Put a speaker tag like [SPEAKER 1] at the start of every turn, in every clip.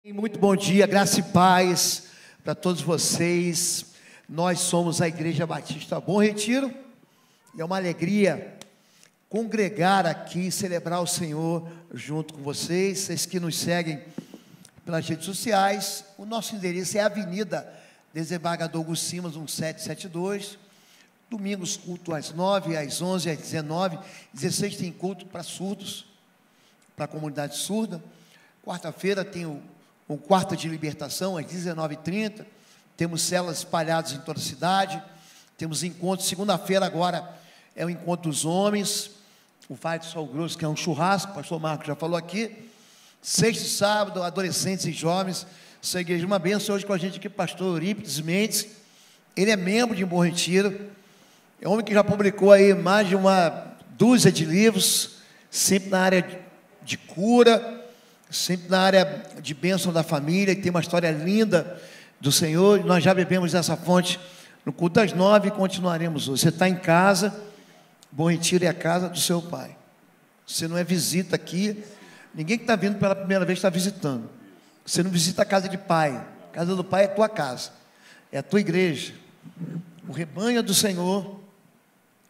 [SPEAKER 1] Muito bom dia, graça e paz para todos vocês. Nós somos a Igreja Batista Bom Retiro e é uma alegria congregar aqui e celebrar o Senhor junto com vocês. Vocês que nos seguem pelas redes sociais, o nosso endereço é a Avenida Desembargador Augusto Simas, 1772. Domingos, culto às 9, às 11, às 19. 16 tem culto para surdos, para a comunidade surda. Quarta-feira tem o quarto de libertação, às 19h30. Temos células espalhadas em toda a cidade. Temos encontros. Segunda-feira agora é o encontro dos homens. O Vale do Sol Grosso, que é um churrasco, o pastor Marcos já falou aqui. Sexta e sábado, adolescentes e jovens. Essa igreja é uma bênção. Hoje com a gente aqui, pastor Eurípides Mendes. Ele é membro de Bom Retiro. É um homem que já publicou aí mais de uma dúzia de livros, sempre na área de cura, sempre na área de bênção da família, e tem uma história linda do Senhor. Nós já bebemos dessa fonte no culto das 9 e continuaremos hoje. Você está em casa, Bom Retiro é a casa do seu Pai. Você não é visita aqui, ninguém que está vindo pela primeira vez está visitando. Você não visita a casa de pai, a casa do Pai é a tua casa, é a tua igreja, o rebanho é do Senhor,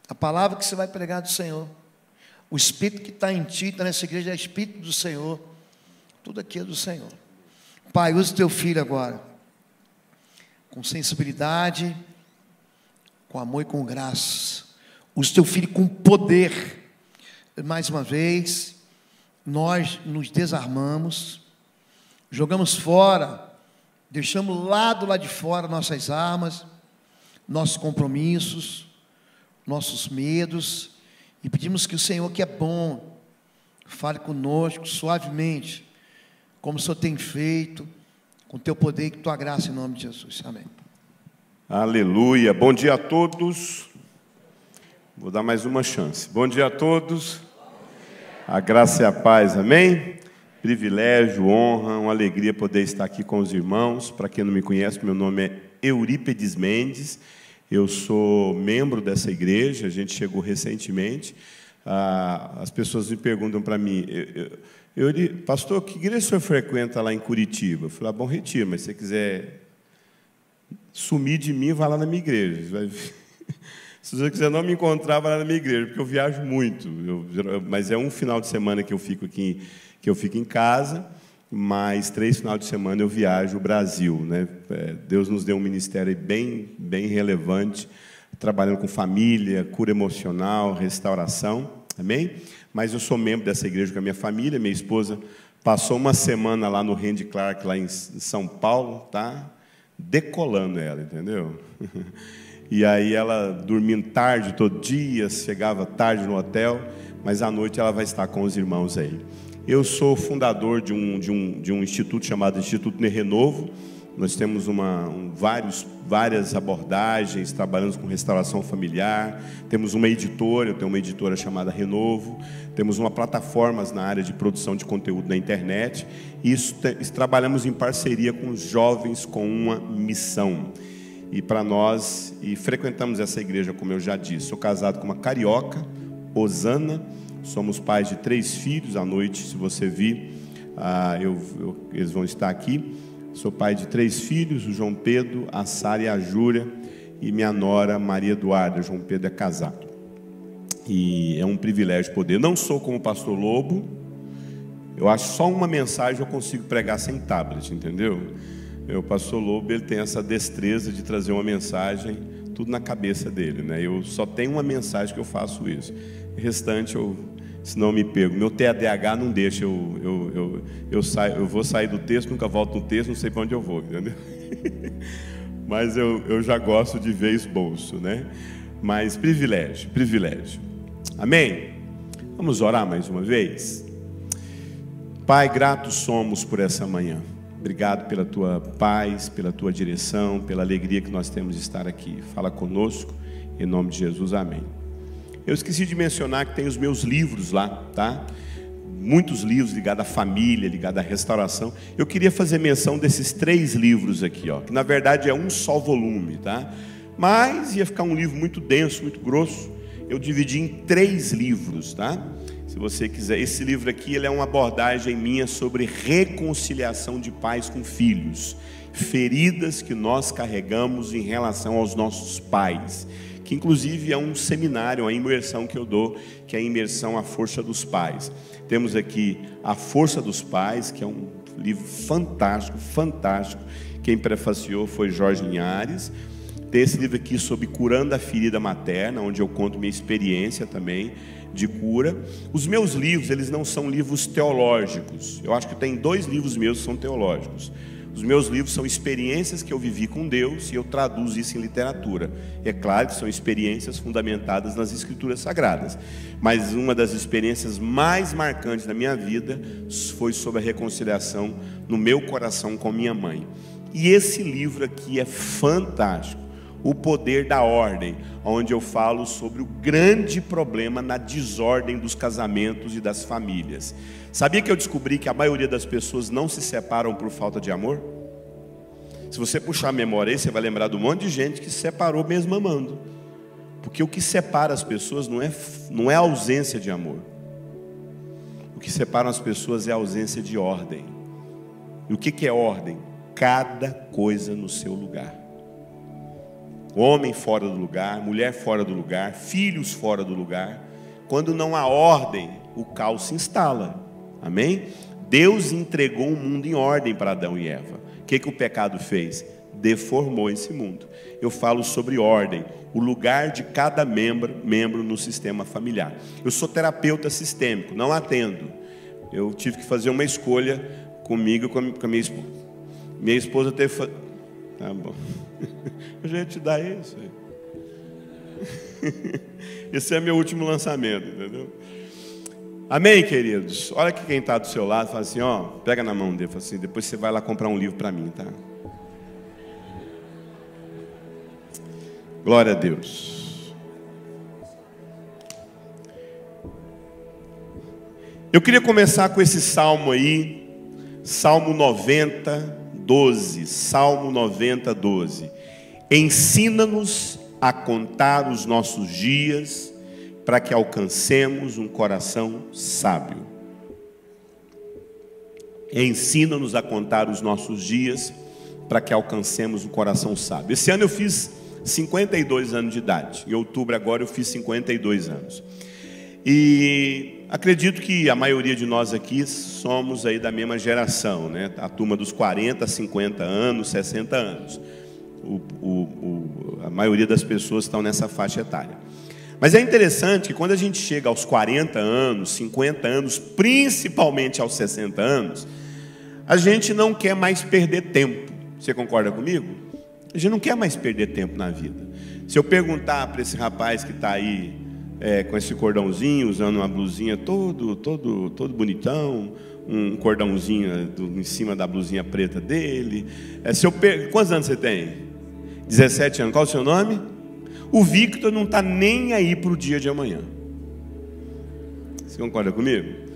[SPEAKER 1] a palavra que você vai pregar do Senhor, o Espírito que está em ti, está nessa igreja, é o Espírito do Senhor. Tudo aqui é do Senhor. Pai, usa o teu filho agora, com sensibilidade, com amor e com graça. Usa o teu filho com poder. Mais uma vez, nós nos desarmamos, jogamos fora, deixamos lá de fora nossas armas, nossos compromissos, nossos medos, e pedimos que o Senhor, que é bom, fale conosco suavemente, como o Senhor tem feito, com o teu poder e com a tua graça, em nome de Jesus. Amém.
[SPEAKER 2] Aleluia. Bom dia a todos. Vou dar mais uma chance. Bom dia a todos. A graça e a paz, amém? Privilégio, honra, uma alegria poder estar aqui com os irmãos. Para quem não me conhece, meu nome é Eurípides Mendes. Eu sou membro dessa igreja, a gente chegou recentemente. As pessoas me perguntam para mim, pastor, que igreja o senhor frequenta lá em Curitiba? Eu falei, Bom Retiro, mas se você quiser sumir de mim, vai lá na minha igreja. Se você quiser não me encontrar, vai lá na minha igreja, porque eu viajo muito. Mas é um final de semana que eu fico aqui, que eu fico em casa, mas 3 finais de semana eu viajo o Brasil, né? Deus nos deu um ministério bem relevante, trabalhando com família, cura emocional, restauração, amém? Mas eu sou membro dessa igreja com a minha família. Minha esposa passou uma semana lá no Randy Clark, lá em São Paulo, tá decolando ela, entendeu? E aí ela dormindo tarde todo dia, chegava tarde no hotel, mas à noite ela vai estar com os irmãos aí. Eu sou fundador de um instituto chamado Instituto Renovo. Nós temos várias abordagens, trabalhamos com restauração familiar, temos uma editora, eu tenho uma editora chamada Renovo, temos uma plataforma na área de produção de conteúdo na internet, e trabalhamos em parceria com os jovens com uma missão. E para nós, e frequentamos essa igreja, como eu já disse, sou casado com uma carioca, Osana, somos pais de 3 filhos. À noite, se você vir, eles vão estar aqui. Sou pai de 3 filhos, o João Pedro, a Sara e a Júlia, e minha nora, Maria Eduarda. João Pedro é casado. E é um privilégio poder. Não sou como o pastor Lobo, eu acho só uma mensagem eu consigo pregar sem tablet, entendeu? O pastor Lobo, ele tem essa destreza de trazer uma mensagem, tudo na cabeça dele, né? Eu só tenho uma mensagem que eu faço isso. O restante, senão eu me pego. Meu TDAH não deixa, eu vou sair do texto, nunca volto no texto, não sei para onde eu vou, entendeu? Mas eu já gosto de ver esboço, né? Mas privilégio. Amém? Vamos orar mais uma vez? Pai, gratos somos por essa manhã. Obrigado pela tua paz, pela tua direção, pela alegria que nós temos de estar aqui. Fala conosco, em nome de Jesus, amém. Eu esqueci de mencionar que tem os meus livros lá, tá? Muitos livros ligados à família, ligados à restauração. Eu queria fazer menção desses 3 livros aqui, ó, que na verdade é um só volume, tá? Mas ia ficar um livro muito denso, muito grosso. Eu dividi em 3 livros, tá? Se você quiser, esse livro aqui, ele é uma abordagem minha sobre reconciliação de pais com filhos, feridas que nós carregamos em relação aos nossos pais, que inclusive é um seminário, uma imersão que eu dou, que é a imersão A Força dos Pais. Temos aqui A Força dos Pais, que é um livro fantástico, fantástico. Quem prefaciou foi Jorge Linhares. Tem esse livro aqui sobre Curando a Ferida Materna, onde eu conto minha experiência também de cura. Os meus livros, eles não são livros teológicos. Eu acho que tem 2 livros meus que são teológicos. Os meus livros são experiências que eu vivi com Deus e eu traduzo isso em literatura. É claro que são experiências fundamentadas nas Escrituras Sagradas. Mas uma das experiências mais marcantes da minha vida foi sobre a reconciliação no meu coração com minha mãe. E esse livro aqui é fantástico. O Poder da Ordem, onde eu falo sobre o grande problema na desordem dos casamentos e das famílias. Sabia que eu descobri que a maioria das pessoas não se separam por falta de amor? Se você puxar a memória aí, você vai lembrar de um monte de gente que se separou mesmo amando. Porque o que separa as pessoas não é a ausência de amor. O que separa as pessoas é a ausência de ordem. E o que é ordem? Cada coisa no seu lugar. Homem fora do lugar, mulher fora do lugar, filhos fora do lugar. Quando não há ordem, o caos se instala. Amém? Deus entregou um mundo em ordem para Adão e Eva. O que o pecado fez? Deformou esse mundo. Eu falo sobre ordem, o lugar de cada membro no sistema familiar. Eu sou terapeuta sistêmico, não atendo. Eu tive que fazer uma escolha comigo e com a minha esposa. Minha esposa teve... Tá bom. Eu já ia te dar isso. Esse é meu último lançamento, entendeu? Amém, queridos? Olha que quem está do seu lado, fala assim, ó, pega na mão dele, fala assim, depois você vai lá comprar um livro para mim, tá? Glória a Deus. Eu queria começar com esse salmo aí, Salmo 90, 12, Salmo 90, 12. Ensina-nos a contar os nossos dias, para que alcancemos um coração sábio. Ensina-nos a contar os nossos dias, para que alcancemos um coração sábio. Esse ano eu fiz 52 anos de idade. Em outubro agora eu fiz 52 anos. E acredito que a maioria de nós aqui somos aí da mesma geração, né? A turma dos 40, 50 anos, 60 anos. A maioria das pessoas estão nessa faixa etária. Mas é interessante que quando a gente chega aos 40 anos, 50 anos, principalmente aos 60 anos, a gente não quer mais perder tempo. Você concorda comigo? A gente não quer mais perder tempo na vida. Se eu perguntar para esse rapaz que está aí com esse cordãozinho, usando uma blusinha todo bonitão, um cordãozinho em cima da blusinha preta dele. Quantos anos você tem? 17 anos. Qual é o seu nome? O Victor não está nem aí para o dia de amanhã. Você concorda comigo?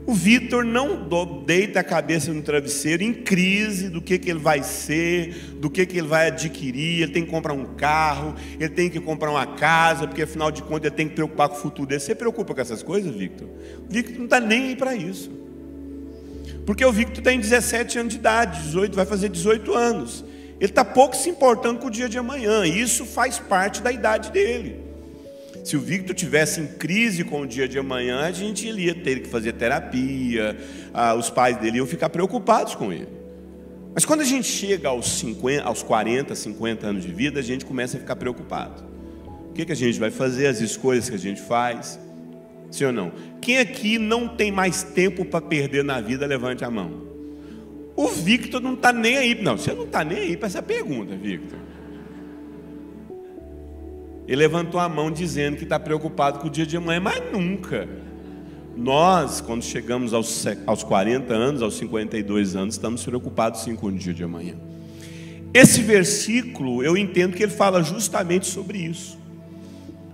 [SPEAKER 2] O Victor não deita a cabeça no travesseiro em crise do que ele vai ser, do que ele vai adquirir. Ele tem que comprar um carro, ele tem que comprar uma casa, porque afinal de contas ele tem que preocupar com o futuro dele. Você se preocupa com essas coisas, Victor? O Victor não está nem aí para isso. Porque o Victor tem 17 anos de idade, 18, vai fazer 18 anos. Ele está pouco se importando com o dia de amanhã. Isso faz parte da idade dele. Se o Victor tivesse em crise com o dia de amanhã, a gente ia ter que fazer terapia, os pais dele iam ficar preocupados com ele. Mas quando a gente chega aos 40, 50 anos de vida, a gente começa a ficar preocupado. O que a gente vai fazer, as escolhas que a gente faz? Sim ou não? Quem aqui não tem mais tempo para perder na vida, levante a mão. O Victor não está nem aí. Não, você não está nem aí para essa pergunta, Victor. Ele levantou a mão dizendo que está preocupado com o dia de amanhã, mas nunca. Nós, quando chegamos aos 40 anos, aos 52 anos, estamos preocupados sim com o dia de amanhã. Esse versículo, eu entendo que ele fala justamente sobre isso.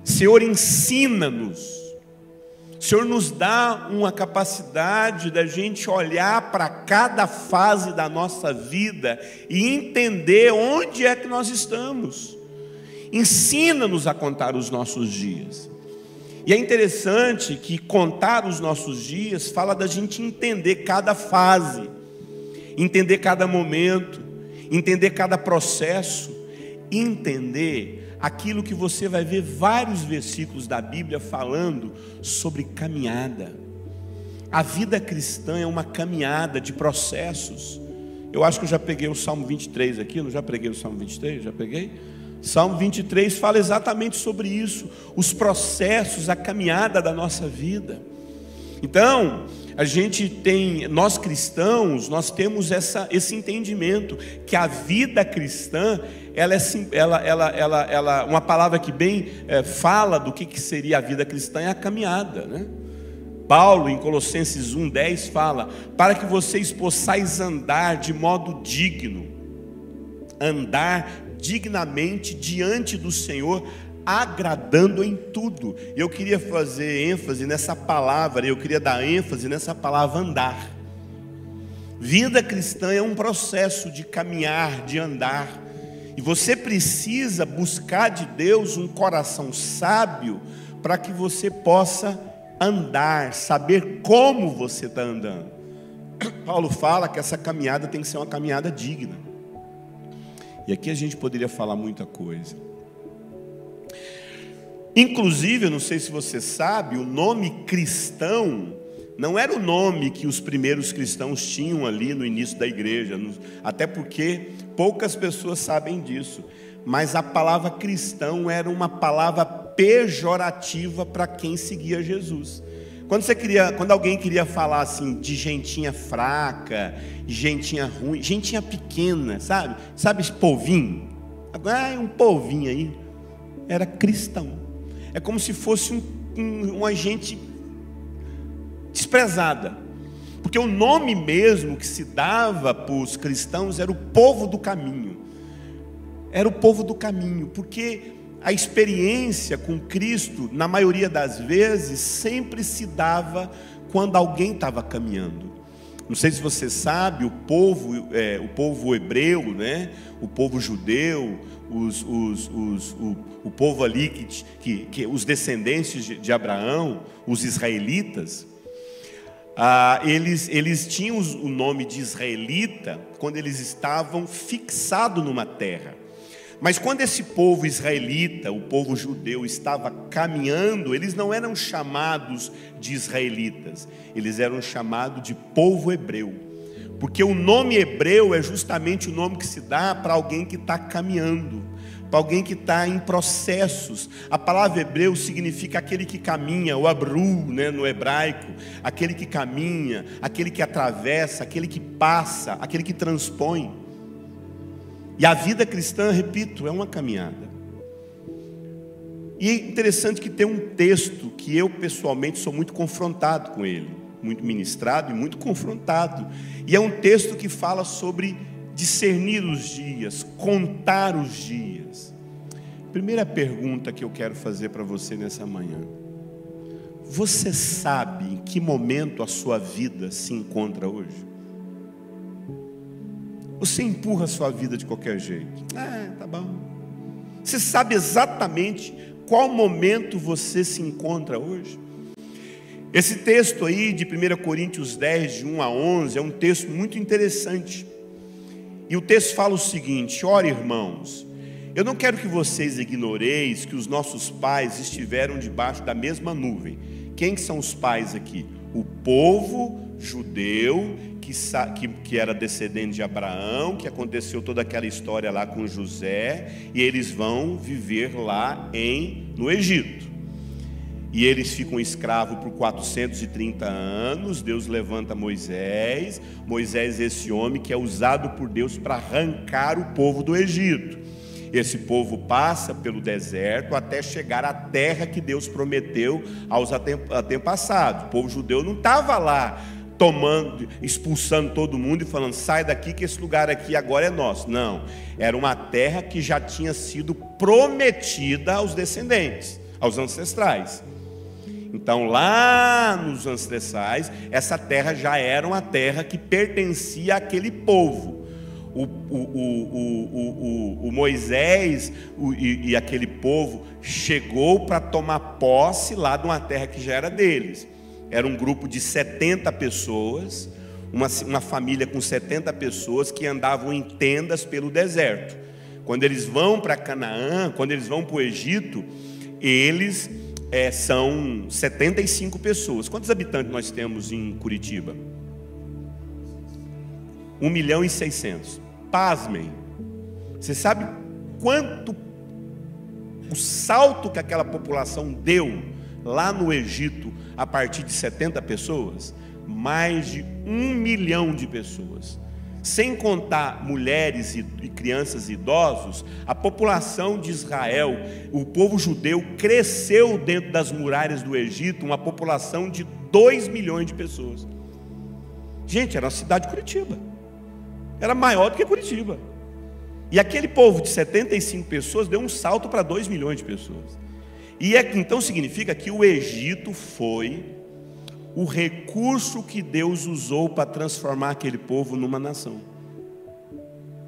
[SPEAKER 2] Senhor, ensina-nos. Senhor, nos dá uma capacidade da gente olhar para cada fase da nossa vida e entender onde é que nós estamos. Ensina-nos a contar os nossos dias. E é interessante que contar os nossos dias fala da gente entender cada fase, entender cada momento, entender cada processo, entender aquilo que você vai ver vários versículos da Bíblia falando sobre caminhada. A vida cristã é uma caminhada de processos. Eu acho que eu já peguei o Salmo 23 aqui, não já preguei o Salmo 23? Já peguei? Salmo 23 fala exatamente sobre isso, os processos, a caminhada da nossa vida. Então, nós cristãos, nós temos esse entendimento, que a vida cristã, uma palavra que bem fala do que seria a vida cristã, é a caminhada, né? Paulo, em Colossenses 1:10, fala: para que vocês possais andar de modo digno, andar dignamente diante do Senhor, agradando em tudo. E eu queria fazer ênfase nessa palavra, eu queria dar ênfase nessa palavra andar. Vida cristã é um processo de caminhar, de andar, e você precisa buscar de Deus um coração sábio, para que você possa andar, saber como você está andando. Paulo fala que essa caminhada tem que ser uma caminhada digna. E aqui a gente poderia falar muita coisa. Inclusive, eu não sei se você sabe, o nome cristão não era o nome que os primeiros cristãos tinham ali no início da igreja, até porque poucas pessoas sabem disso. Mas a palavra cristão era uma palavra pejorativa para quem seguia Jesus. Quando alguém queria falar assim de gentinha fraca, gentinha ruim, gentinha pequena, sabe esse povinho? Agora um povinho aí, era cristão. É como se fosse uma gente desprezada, porque o nome mesmo que se dava para os cristãos era o povo do caminho. Era o povo do caminho, porque a experiência com Cristo, na maioria das vezes, sempre se dava quando alguém estava caminhando. Não sei se você sabe, o povo hebreu, né? O povo judeu, o povo ali, que os descendentes de Abraão, os israelitas, eles tinham o nome de israelita quando eles estavam fixados numa terra. Mas quando esse povo israelita, o povo judeu, estava caminhando, eles não eram chamados de israelitas, eles eram chamados de povo hebreu, porque o nome hebreu é justamente o nome que se dá para alguém que está caminhando, para alguém que está em processos. A palavra hebreu significa aquele que caminha, o abru, né, no hebraico, aquele que caminha, aquele que atravessa, aquele que passa, aquele que transpõe. E a vida cristã, repito, é uma caminhada. E é interessante que tem um texto que eu pessoalmente sou muito confrontado com ele, muito ministrado e muito confrontado. E é um texto que fala sobre discernir os dias, contar os dias. Primeira pergunta que eu quero fazer para você nessa manhã: você sabe em que momento a sua vida se encontra hoje? Você empurra a sua vida de qualquer jeito? Tá bom. Você sabe exatamente qual momento você se encontra hoje? Esse texto aí de 1 Coríntios 10, de 1 a 11, é um texto muito interessante. E o texto fala o seguinte: ora, irmãos, eu não quero que vocês ignoreis que os nossos pais estiveram debaixo da mesma nuvem. Quem são os pais aqui? O povo judeu, que era descendente de Abraão, que aconteceu toda aquela história lá com José, e eles vão viver lá no Egito. E eles ficam escravos por 430 anos, Deus levanta Moisés, esse homem que é usado por Deus para arrancar o povo do Egito. Esse povo passa pelo deserto até chegar à terra que Deus prometeu aos antepassados. O povo judeu não estava lá expulsando todo mundo e falando: sai daqui que esse lugar aqui agora é nosso. Não, era uma terra que já tinha sido prometida aos descendentes, aos ancestrais. Então lá nos ancestrais, essa terra já era uma terra que pertencia àquele povo. O Moisés e aquele povo chegou para tomar posse lá de uma terra que já era deles. Era um grupo de 70 pessoas, uma família com 70 pessoas que andavam em tendas pelo deserto. Quando eles vão para Canaã, quando eles vão para o Egito, eles são 75 pessoas. Quantos habitantes nós temos em Curitiba? 1.600.000. Pasmem. Você sabe quanto o salto que aquela população deu lá no Egito a partir de 70 pessoas? Mais de 1 milhão de pessoas. Sem contar mulheres e crianças e idosos, a população de Israel, o povo judeu, cresceu dentro das muralhas do Egito, uma população de 2 milhões de pessoas. Gente, era a cidade de Curitiba. Era maior do que Curitiba. E aquele povo de 75 pessoas deu um salto para 2 milhões de pessoas. E então significa que o Egito foi o recurso que Deus usou para transformar aquele povo numa nação.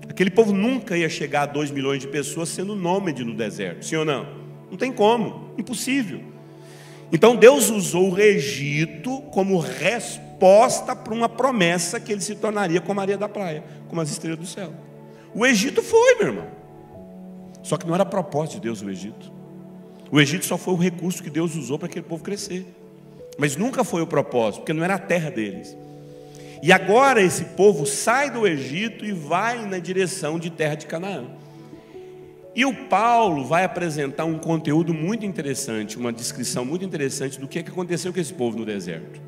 [SPEAKER 2] Aquele povo nunca ia chegar a 2 milhões de pessoas sendo nômade no deserto, sim ou não? Não tem como, impossível. Então Deus usou o Egito como resposta para uma promessa que ele se tornaria como a areia da praia, como as estrelas do céu. O Egito foi, meu irmão. Só que não era propósito de Deus o Egito. O Egito só foi o recurso que Deus usou para aquele povo crescer. Mas nunca foi o propósito, porque não era a terra deles. E agora esse povo sai do Egito e vai na direção de terra de Canaã. E o Paulo vai apresentar um conteúdo muito interessante, uma descrição muito interessante do que aconteceu com esse povo no deserto.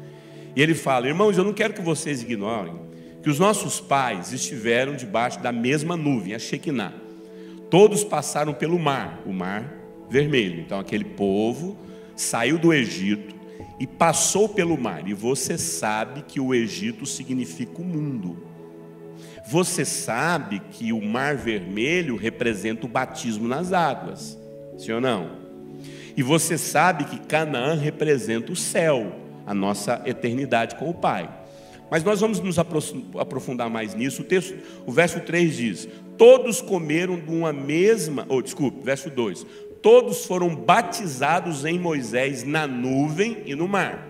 [SPEAKER 2] E ele fala: irmãos, eu não quero que vocês ignorem que os nossos pais estiveram debaixo da mesma nuvem, a Shekinah. Todos passaram pelo mar, o mar vermelho. Então aquele povo saiu do Egito e passou pelo mar. E você sabe que o Egito significa o mundo. Você sabe que o mar vermelho representa o batismo nas águas, sim ou não? E você sabe que Canaã representa o céu, a nossa eternidade com o Pai. Mas nós vamos nos aprofundar mais nisso. O verso 3 diz: todos comeram de uma mesma, verso 2: todos foram batizados em Moisés na nuvem e no mar.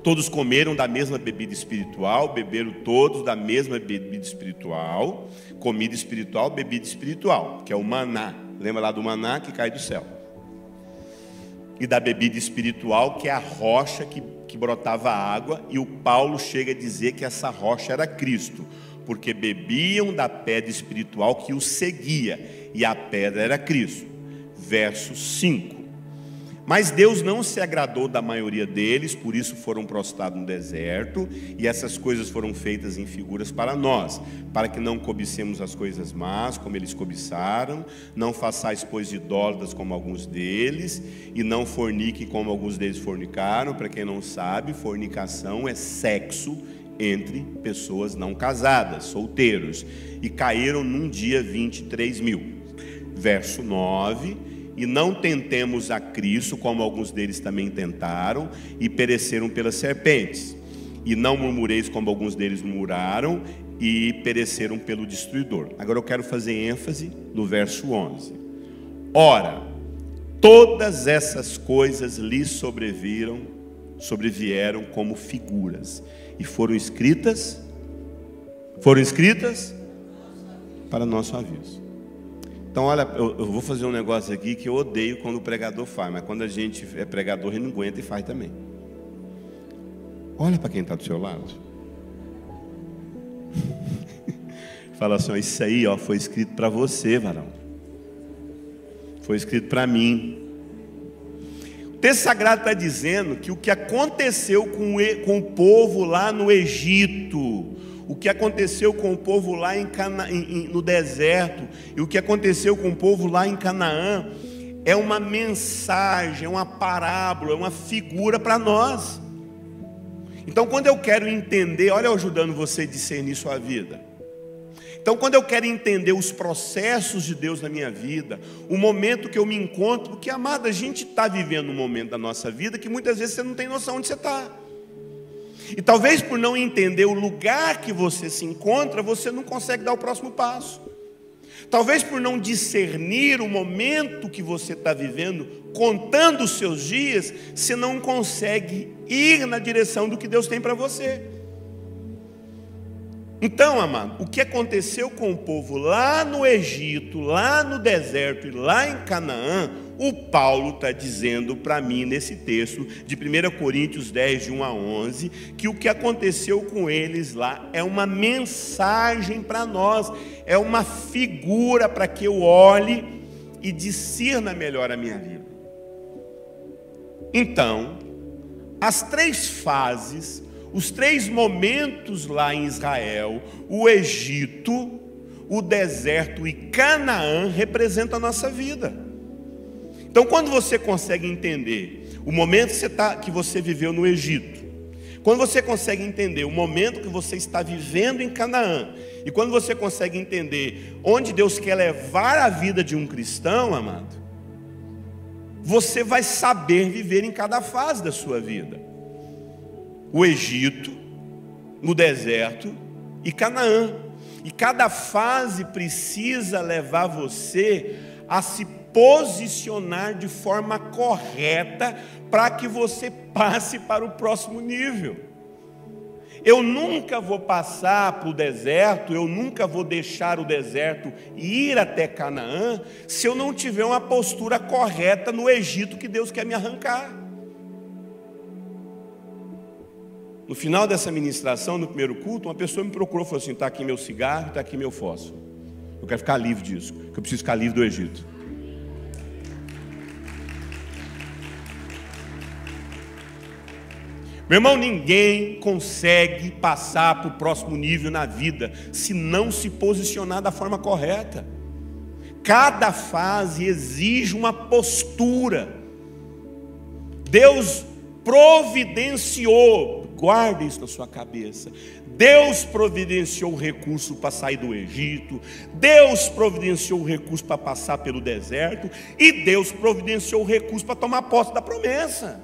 [SPEAKER 2] Todos comeram da mesma bebida espiritual, beberam todos da mesma bebida espiritual, comida espiritual, bebida espiritual, que é o maná. Lembra lá do maná que cai do céu? E da bebida espiritual, que é a rocha que brotava água, e o Paulo chega a dizer que essa rocha era Cristo, porque bebiam da pedra espiritual que os seguia, e a pedra era Cristo. Verso 5: mas Deus não se agradou da maioria deles, por isso foram prostrados no deserto, e essas coisas foram feitas em figuras para nós, para que não cobicemos as coisas más, como eles cobiçaram, não façais pois idólatras como alguns deles, e não forniquem como alguns deles fornicaram. Para quem não sabe, fornicação é sexo entre pessoas não casadas, solteiros, e caíram num dia 23.000. Verso 9: e não tentemos a Cristo, como alguns deles também tentaram, e pereceram pelas serpentes. E não murmureis, como alguns deles murmuraram, e pereceram pelo destruidor. Agora eu quero fazer ênfase no verso 11. Ora, todas essas coisas lhes sobrevieram como figuras, e foram escritas para nosso aviso. Então, olha, eu vou fazer um negócio aqui que eu odeio quando o pregador faz, mas quando a gente é pregador, ele não aguenta e faz também. Olha para quem está do seu lado. Fala assim: ó, isso aí, ó, foi escrito para você, varão. Foi escrito para mim. O texto sagrado está dizendo que o que aconteceu com o povo lá no Egito, o que aconteceu com o povo lá no deserto, e o que aconteceu com o povo lá em Canaã, é uma mensagem, é uma parábola, é uma figura para nós. Então, quando eu quero entender, olha eu ajudando você a discernir sua vida. Então, quando eu quero entender os processos de Deus na minha vida, o momento que eu me encontro, porque, amado, a gente está vivendo um momento da nossa vida que muitas vezes você não tem noção onde você está. E talvez por não entender o lugar que você se encontra, você não consegue dar o próximo passo. Talvez por não discernir o momento que você está vivendo, contando os seus dias, você não consegue ir na direção do que Deus tem para você. Então, amado, o que aconteceu com o povo lá no Egito, lá no deserto e lá em Canaã, o Paulo está dizendo para mim nesse texto de 1 Coríntios 10, de 1 a 11, que o que aconteceu com eles lá é uma mensagem para nós, é uma figura para que eu olhe e discirna melhor a minha vida. Então, as 3 fases, os 3 momentos lá em Israel, o Egito, o deserto e Canaã, representam a nossa vida. Então, quando você consegue entender o momento que você viveu no Egito, quando você consegue entender o momento que você está vivendo em Canaã, e quando você consegue entender onde Deus quer levar a vida de um cristão, amado, você vai saber viver em cada fase da sua vida. O Egito, no deserto e Canaã. E cada fase precisa levar você a se posicionar de forma correta para que você passe para o próximo nível. Eu nunca vou passar para o deserto, eu nunca vou deixar o deserto e ir até Canaã se eu não tiver uma postura correta no Egito que Deus quer me arrancar. No final dessa ministração, no primeiro culto, uma pessoa me procurou e falou assim: está aqui meu cigarro, está aqui meu fósforo. Eu quero ficar livre disso, porque eu preciso ficar livre do Egito. Meu irmão, ninguém consegue passar para o próximo nível na vida se não se posicionar da forma correta. Cada fase exige uma postura. Deus providenciou, guarde isso na sua cabeça, Deus providenciou o recurso para sair do Egito, Deus providenciou o recurso para passar pelo deserto, e Deus providenciou o recurso para tomar posse da promessa.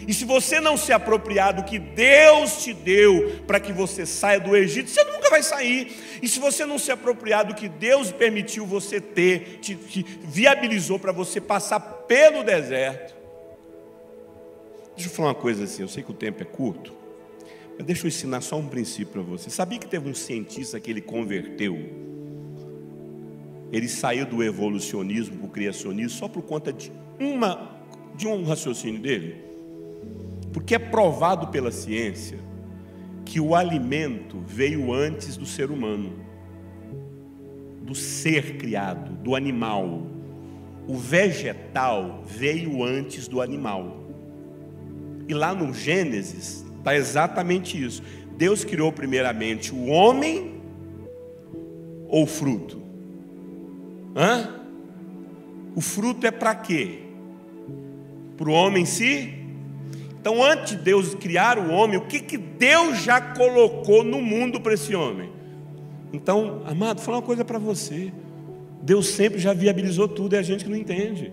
[SPEAKER 2] E se você não se apropriar do que Deus te deu para que você saia do Egito, você nunca vai sair. E se você não se apropriar do que Deus permitiu você ter, te viabilizou para você passar pelo deserto. Deixa eu falar uma coisa assim, eu sei que o tempo é curto, mas deixa eu ensinar só um princípio para você. Sabia que teve um cientista que ele converteu? Ele saiu do evolucionismo para o criacionismo só por conta de um raciocínio dele? Porque é provado pela ciência que o alimento veio antes do ser humano, do ser criado, do animal. O vegetal veio antes do animal. E lá no Gênesis está exatamente isso. Deus criou primeiramente o homem ou o fruto? O fruto é para quê? Para o homem se... Então, antes de Deus criar o homem, o que Deus já colocou no mundo para esse homem? Então, amado, vou falar uma coisa para você. Deus sempre já viabilizou tudo, é a gente que não entende.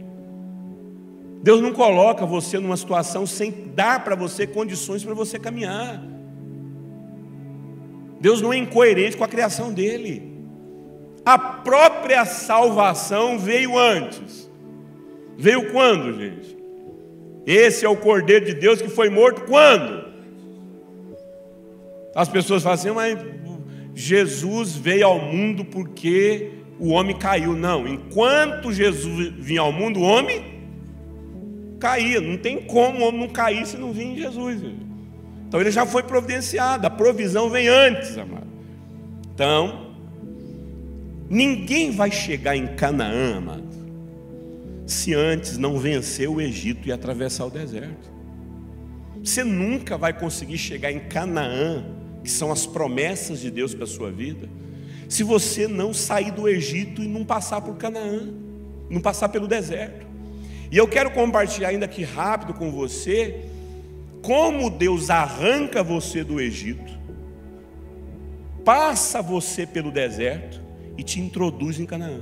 [SPEAKER 2] Deus não coloca você numa situação sem dar para você condições para você caminhar. Deus não é incoerente com a criação dele. A própria salvação veio antes. Veio quando, gente? Esse é o Cordeiro de Deus que foi morto quando? As pessoas falam assim: mas Jesus veio ao mundo porque o homem caiu. Não, enquanto Jesus vinha ao mundo, o homem caía. Não tem como o homem não cair se não vir em Jesus. Então ele já foi providenciado, a provisão vem antes, amado. Então, ninguém vai chegar em Canaã, amado, se antes não vencer o Egito e atravessar o deserto. Você nunca vai conseguir chegar em Canaã, que são as promessas de Deus para a sua vida, se você não sair do Egito e não passar por Canaã, não passar pelo deserto. E eu quero compartilhar ainda aqui rápido com você como Deus arranca você do Egito, passa você pelo deserto e te introduz em Canaã.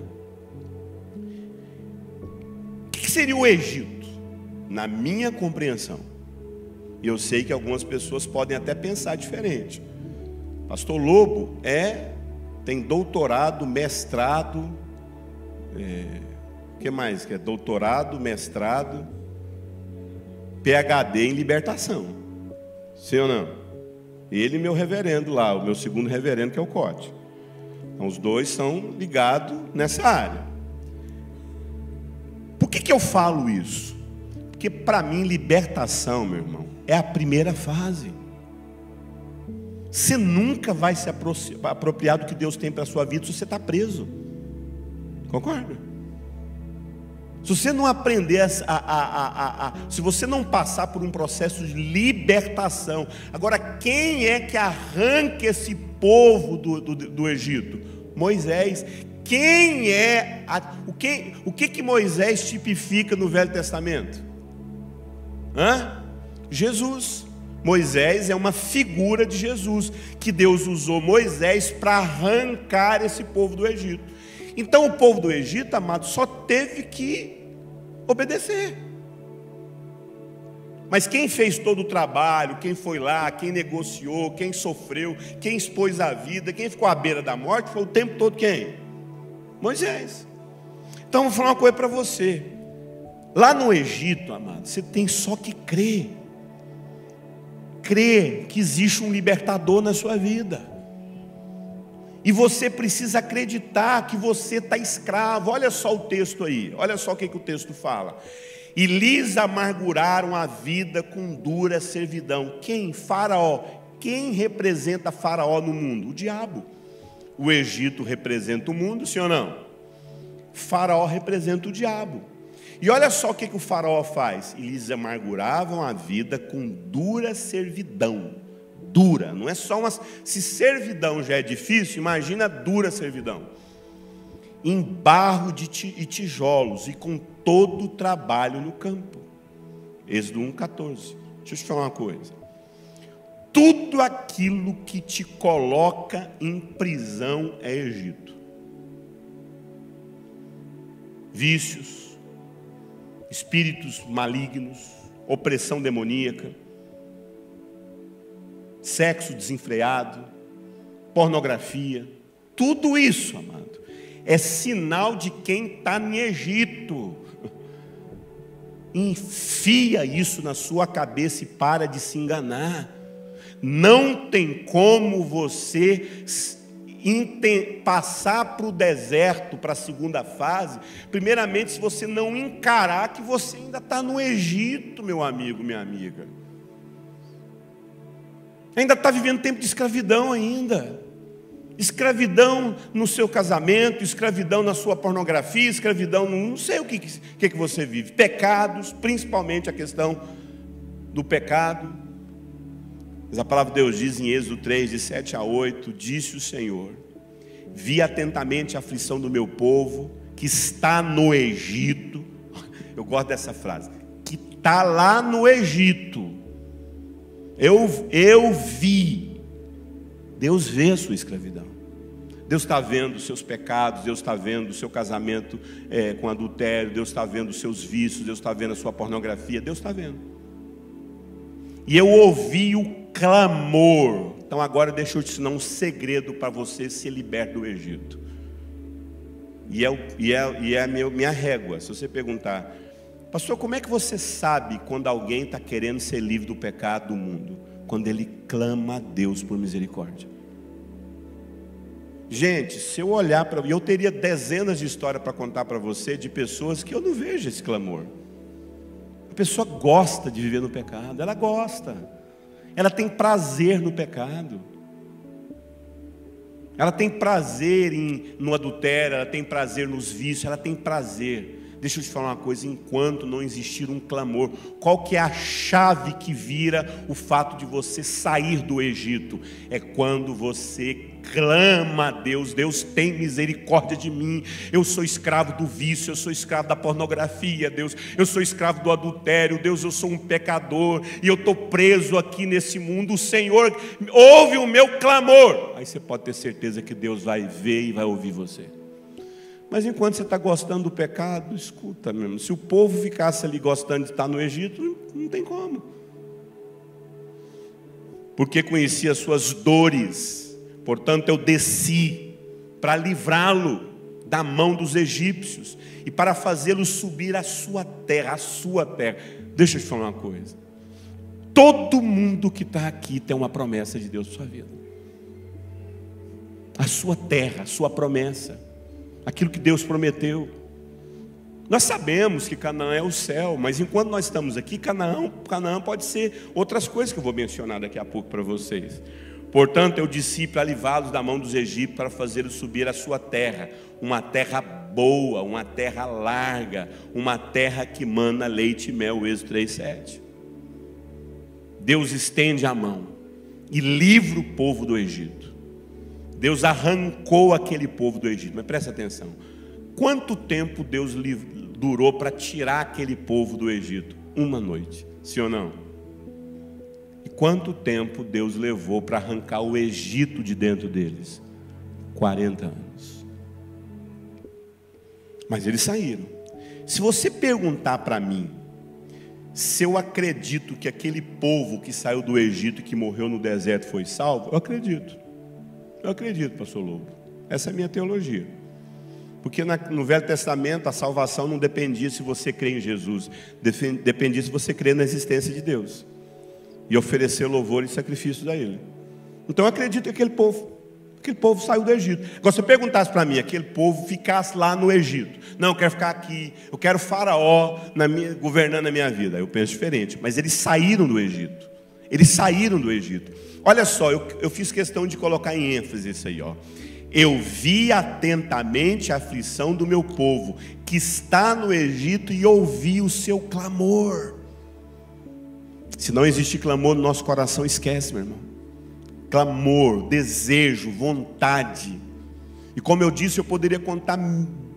[SPEAKER 2] O que seria o Egito? Na minha compreensão, E eu sei que algumas pessoas podem até pensar diferente. Pastor Lobo tem doutorado, mestrado, o que mais? Que é doutorado, mestrado, PhD em libertação. Sim ou não? Ele e meu reverendo lá, o meu segundo reverendo, que é o Cote. Então os dois são ligados nessa área. Por que eu falo isso? Porque para mim libertação, meu irmão, é a primeira fase. Você nunca vai se apropriar do que Deus tem para a sua vida se você está preso. Concorda? Se você não aprender se você não passar por um processo de libertação. Agora, quem é que arranca esse povo do Egito? Moisés. Quem é? O que Moisés tipifica no Velho Testamento? Jesus. Moisés é uma figura de Jesus, que Deus usou Moisés para arrancar esse povo do Egito. Então o povo do Egito, amado, só teve que obedecer. Mas quem fez todo o trabalho, quem foi lá, quem negociou, quem sofreu, quem expôs a vida, quem ficou à beira da morte, foi o tempo todo quem? Moisés. Então vou falar uma coisa para você. Lá no Egito, amado, você tem só que crer. Crer que existe um libertador na sua vida. E você precisa acreditar que você está escravo. Olha só o texto aí. Olha só o que o texto fala. E lhes amarguraram a vida com dura servidão. Quem? Faraó. Quem representa Faraó no mundo? O diabo. O Egito representa o mundo, sim ou não? Faraó representa o diabo. E olha só o que o faraó faz. E lhes amarguravam a vida com dura servidão. Dura, não é só uma... Se servidão já é difícil, imagina dura servidão. Em barro e tijolos e com todo o trabalho no campo. Êxodo 1,14. Deixa eu te falar uma coisa. Tudo aquilo que te coloca em prisão é Egito. Vícios, espíritos malignos, opressão demoníaca, sexo desenfreado, pornografia, tudo isso, amado, é sinal de quem está no Egito. Enfia isso na sua cabeça e para de se enganar. Não tem como você passar para o deserto, para a segunda fase, primeiramente se você não encarar que você ainda está no Egito, meu amigo, minha amiga. Ainda está vivendo tempo de escravidão ainda. Escravidão no seu casamento, escravidão na sua pornografia, escravidão, não sei o que você vive. Pecados, principalmente a questão do pecado. Mas a palavra de Deus diz em Êxodo 3, de 7 a 8, disse o Senhor: vi atentamente a aflição do meu povo, que está no Egito. Eu gosto dessa frase, que está lá no Egito. Eu vi. Deus vê a sua escravidão. Deus está vendo os seus pecados, Deus está vendo o seu casamento com adultério, Deus está vendo os seus vícios, Deus está vendo a sua pornografia, Deus está vendo. E eu ouvi o clamor. Então agora deixa eu te ensinar um segredo para você se libertar do Egito. E é a minha régua. Se você perguntar, pastor, como é que você sabe quando alguém está querendo ser livre do pecado do mundo? Quando ele clama a Deus por misericórdia. Gente, se eu olhar para... eu teria dezenas de histórias para contar para você de pessoas que eu não vejo esse clamor. A pessoa gosta de viver no pecado, ela gosta. Ela tem prazer no pecado. Ela tem prazer no adultério, ela tem prazer nos vícios, ela tem prazer. Deixa eu te falar uma coisa, enquanto não existir um clamor, qual que é a chave que vira o fato de você sair do Egito? É quando você clama a Deus: Deus tem misericórdia de mim, eu sou escravo do vício, eu sou escravo da pornografia, Deus, eu sou escravo do adultério, Deus, eu sou um pecador, e eu estou preso aqui nesse mundo, o Senhor ouve o meu clamor. Aí você pode ter certeza que Deus vai ver e vai ouvir você. Mas enquanto você está gostando do pecado, escuta mesmo. Se o povo ficasse ali gostando de estar no Egito, não tem como. porque conheci as suas dores, portanto eu desci para livrá-lo da mão dos egípcios e para fazê-lo subir à sua terra, Deixa eu te falar uma coisa. Todo mundo que está aqui tem uma promessa de Deus na sua vida. A sua terra, a sua promessa, aquilo que Deus prometeu. Nós sabemos que Canaã é o céu, mas enquanto nós estamos aqui, Canaã pode ser outras coisas que eu vou mencionar daqui a pouco para vocês. Portanto, eu desci para livrá-los da mão dos egípcios, para fazê-los subir à sua terra, uma terra boa, uma terra larga, uma terra que mana leite e mel, Êxodo 3:7. Deus estende a mão e livra o povo do Egito. Deus arrancou aquele povo do Egito, mas presta atenção, quanto tempo Deus durou para tirar aquele povo do Egito? Uma noite, sim ou não? E quanto tempo Deus levou para arrancar o Egito de dentro deles? 40 anos. Mas eles saíram. Se você perguntar para mim se eu acredito que aquele povo que saiu do Egito e que morreu no deserto foi salvo, eu acredito. Eu acredito, pastor Lobo. Essa é a minha teologia. Porque no Velho Testamento a salvação não dependia se você crê em Jesus, dependia se você crê na existência de Deus e oferecer louvor e sacrifícios a Ele. Então eu acredito que aquele povo saiu do Egito. Agora, se você perguntasse para mim, aquele povo ficasse lá no Egito, não, eu quero ficar aqui, eu quero Faraó governando a minha vida, eu penso diferente. Mas eles saíram do Egito. Eles saíram do Egito. Olha só, eu fiz questão de colocar em ênfase isso aí, ó. Eu vi atentamente a aflição do meu povo que está no Egito e ouvi o seu clamor. Se não existe clamor no nosso coração, esquece, meu irmão. Clamor, desejo, vontade. E como eu disse, eu poderia contar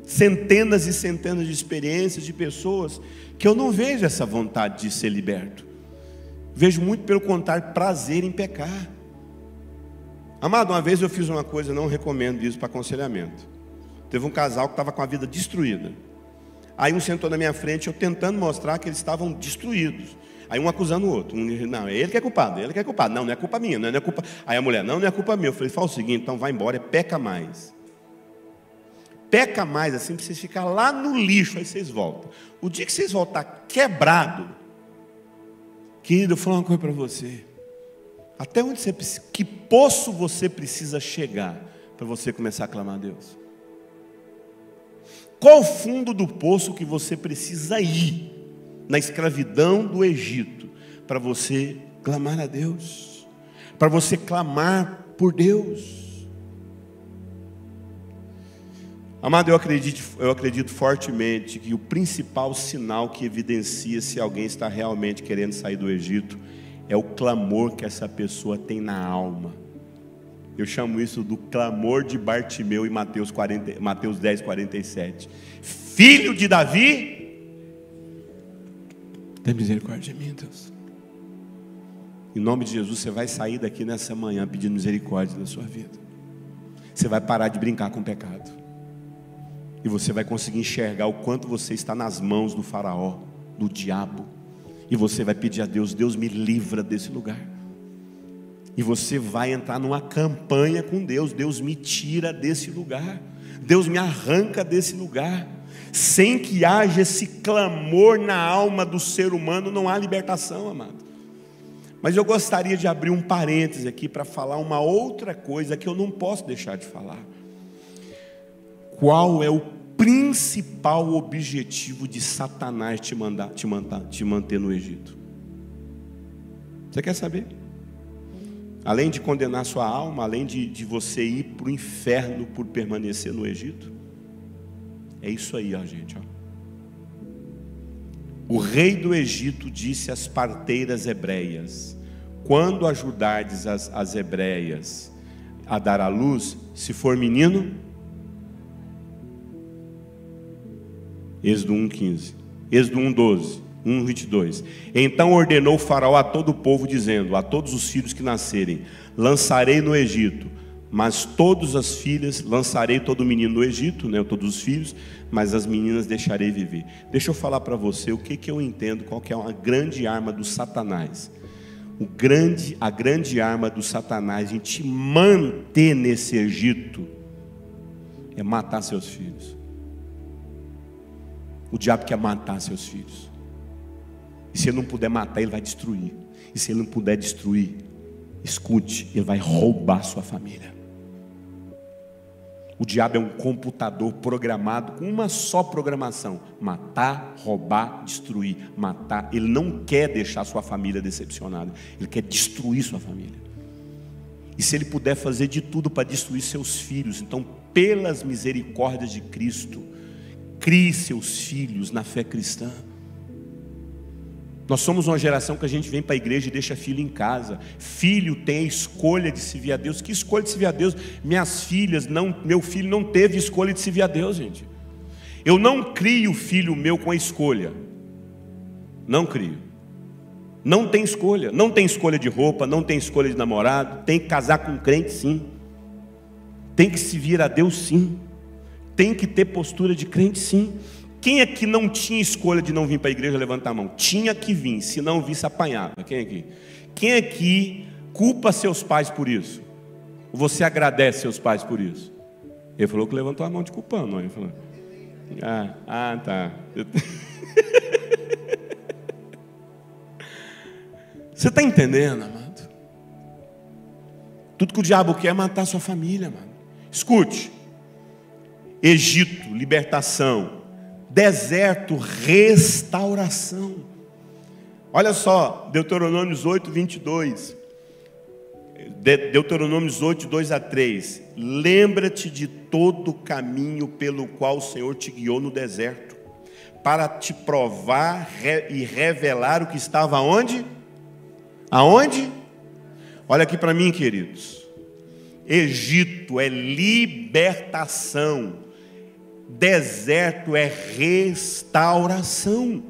[SPEAKER 2] centenas e centenas de experiências de pessoas que eu não vejo essa vontade de ser liberto. Vejo muito pelo contrário, prazer em pecar. Amado, uma vez eu fiz uma coisa, não recomendo isso para aconselhamento. Teve um casal que estava com a vida destruída. Aí um sentou na minha frente, eu tentando mostrar que eles estavam destruídos. Aí um acusando o outro. Um disse, não, é ele que é culpado, ele que é culpado. Não, não é culpa minha, não é culpa. Aí a mulher, não é culpa minha. Eu falei, fala o seguinte, então vai embora, peca mais. Peca mais assim, para vocês ficarem lá no lixo, aí vocês voltam. O dia que vocês voltar quebrado, querido, eu vou falar uma coisa para você. Até onde você precisa, que poço você precisa chegar para você começar a clamar a Deus? Qual o fundo do poço que você precisa ir na escravidão do Egito para você clamar a Deus? Para você clamar por Deus? Amado, eu acredito fortemente que o principal sinal que evidencia se alguém está realmente querendo sair do Egito é o clamor que essa pessoa tem na alma. Eu chamo isso do clamor de Bartimeu em Mateus 10:47. Filho de Davi, tem misericórdia de mim, Deus. Em nome de Jesus, você vai sair daqui nessa manhã pedindo misericórdia na sua vida. Você vai parar de brincar com o pecado. E você vai conseguir enxergar o quanto você está nas mãos do faraó, do diabo. E você vai pedir a Deus, Deus me livra desse lugar. E você vai entrar numa campanha com Deus, Deus me tira desse lugar, Deus me arranca desse lugar. Sem que haja esse clamor na alma do ser humano, não há libertação, amado. Mas eu gostaria de abrir um parêntese aqui para falar uma outra coisa que eu não posso deixar de falar. Qual é o principal objetivo de Satanás te manter no Egito? Você quer saber? Além de condenar sua alma, além de você ir para o inferno por permanecer no Egito, é isso aí, ó, gente, ó. O rei do Egito disse às parteiras hebreias: quando ajudardes as hebreias a dar à luz, se for menino, Êxodo 1:15, Êxodo 1:12, 1:22. Então ordenou o faraó a todo o povo, dizendo: a todos os filhos que nascerem lançarei no Egito, mas todas as filhas, lançarei todo menino no Egito, né, todos os filhos, mas as meninas deixarei viver. Deixa eu falar para você o que eu entendo, qual que é uma grande arma do Satanás. A grande arma do Satanás em te manter nesse Egito é matar seus filhos. O diabo quer matar seus filhos. E se ele não puder matar, ele vai destruir. E se ele não puder destruir, escute, ele vai roubar sua família. O diabo é um computador programado com uma só programação: matar, roubar, destruir. Matar. Ele não quer deixar sua família decepcionada, ele quer destruir sua família. E se ele puder fazer de tudo para destruir seus filhos, então, pelas misericórdias de Cristo, crie seus filhos na fé cristã. Nós somos uma geração que a gente vem para a igreja e deixa filho em casa. Filho tem a escolha de servir a Deus. Que escolha de servir a Deus? Minhas filhas, meu filho não teve escolha de servir a Deus, gente. Eu não crio filho meu com a escolha. Não crio. Não tem escolha. Não tem escolha de roupa, não tem escolha de namorado. Tem que casar com um crente, sim. Tem que servir a Deus, sim. Tem que ter postura de crente, sim. Quem aqui não tinha escolha de não vir para a igreja? Levanta a mão. Tinha que vir, se não visse, apanhava. Quem aqui? Quem aqui culpa seus pais por isso? Ou você agradece seus pais por isso? Ele falou que levantou a mão de culpando, não? Ele falou: tá. Você está entendendo, amado? Tudo que o diabo quer é matar sua família, amado. Escute: Egito, libertação. Deserto, restauração. Olha só, Deuteronômios 8, 22. Deuteronômios 8, 2 a 3. Lembra-te de todo o caminho pelo qual o Senhor te guiou no deserto, para te provar e revelar o que estava onde? Aonde? Olha aqui para mim, queridos. Egito é libertação. Deserto é restauração.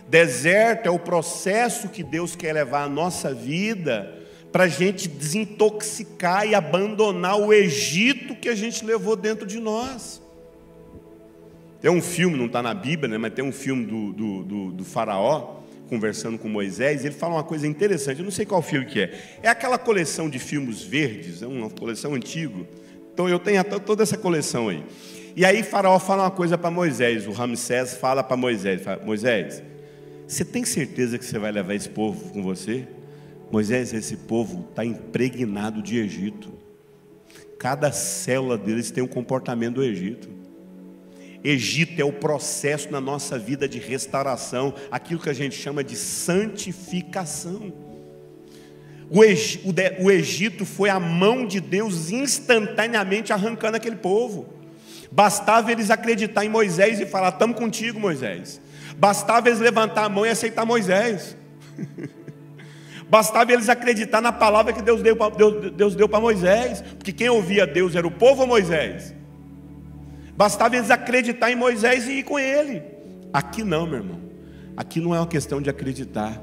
[SPEAKER 2] Deserto é o processo que Deus quer levar a nossa vida para a gente desintoxicar e abandonar o Egito que a gente levou dentro de nós. Tem um filme, não está na Bíblia, né, mas tem um filme do faraó conversando com Moisés. Ele fala uma coisa interessante. Eu não sei qual filme que é. É aquela coleção de filmes verdes, é uma coleção antiga. Então eu tenho toda essa coleção aí. E aí Faraó fala uma coisa para Moisés. O Ramsés fala para Moisés: Moisés, você tem certeza que você vai levar esse povo com você? Moisés, esse povo está impregnado de Egito. Cada célula deles tem um comportamento do Egito. Egito é o processo na nossa vida de restauração, aquilo que a gente chama de santificação. O Egito foi a mão de Deus instantaneamente arrancando aquele povo. Bastava eles acreditar em Moisés e falar: estamos contigo, Moisés. Bastava eles levantar a mão e aceitar Moisés. Bastava eles acreditar na palavra que Deus deu para Moisés, porque quem ouvia Deus era o povo ou Moisés? Bastava eles acreditar em Moisés e ir com ele. Aqui não, meu irmão. Aqui não é uma questão de acreditar.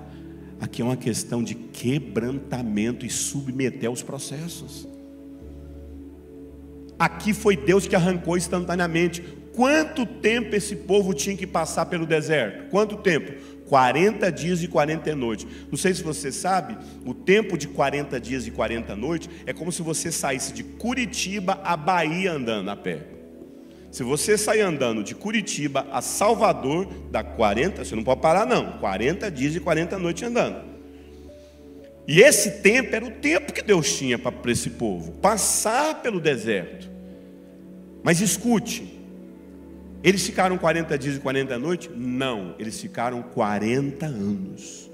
[SPEAKER 2] Aqui é uma questão de quebrantamento e submeter aos processos. Aqui foi Deus que arrancou instantaneamente. Quanto tempo esse povo tinha que passar pelo deserto? Quanto tempo? 40 dias e 40 noites. Não sei se você sabe, o tempo de 40 dias e 40 noites é como se você saísse de Curitiba a Bahia andando a pé. Se você sair andando de Curitiba a Salvador, dá 40, você não pode parar não, 40 dias e 40 noites andando. E esse tempo era o tempo que Deus tinha para esse povo, passar pelo deserto. Mas escute, eles ficaram 40 dias e 40 noites? Não, eles ficaram 40 anos.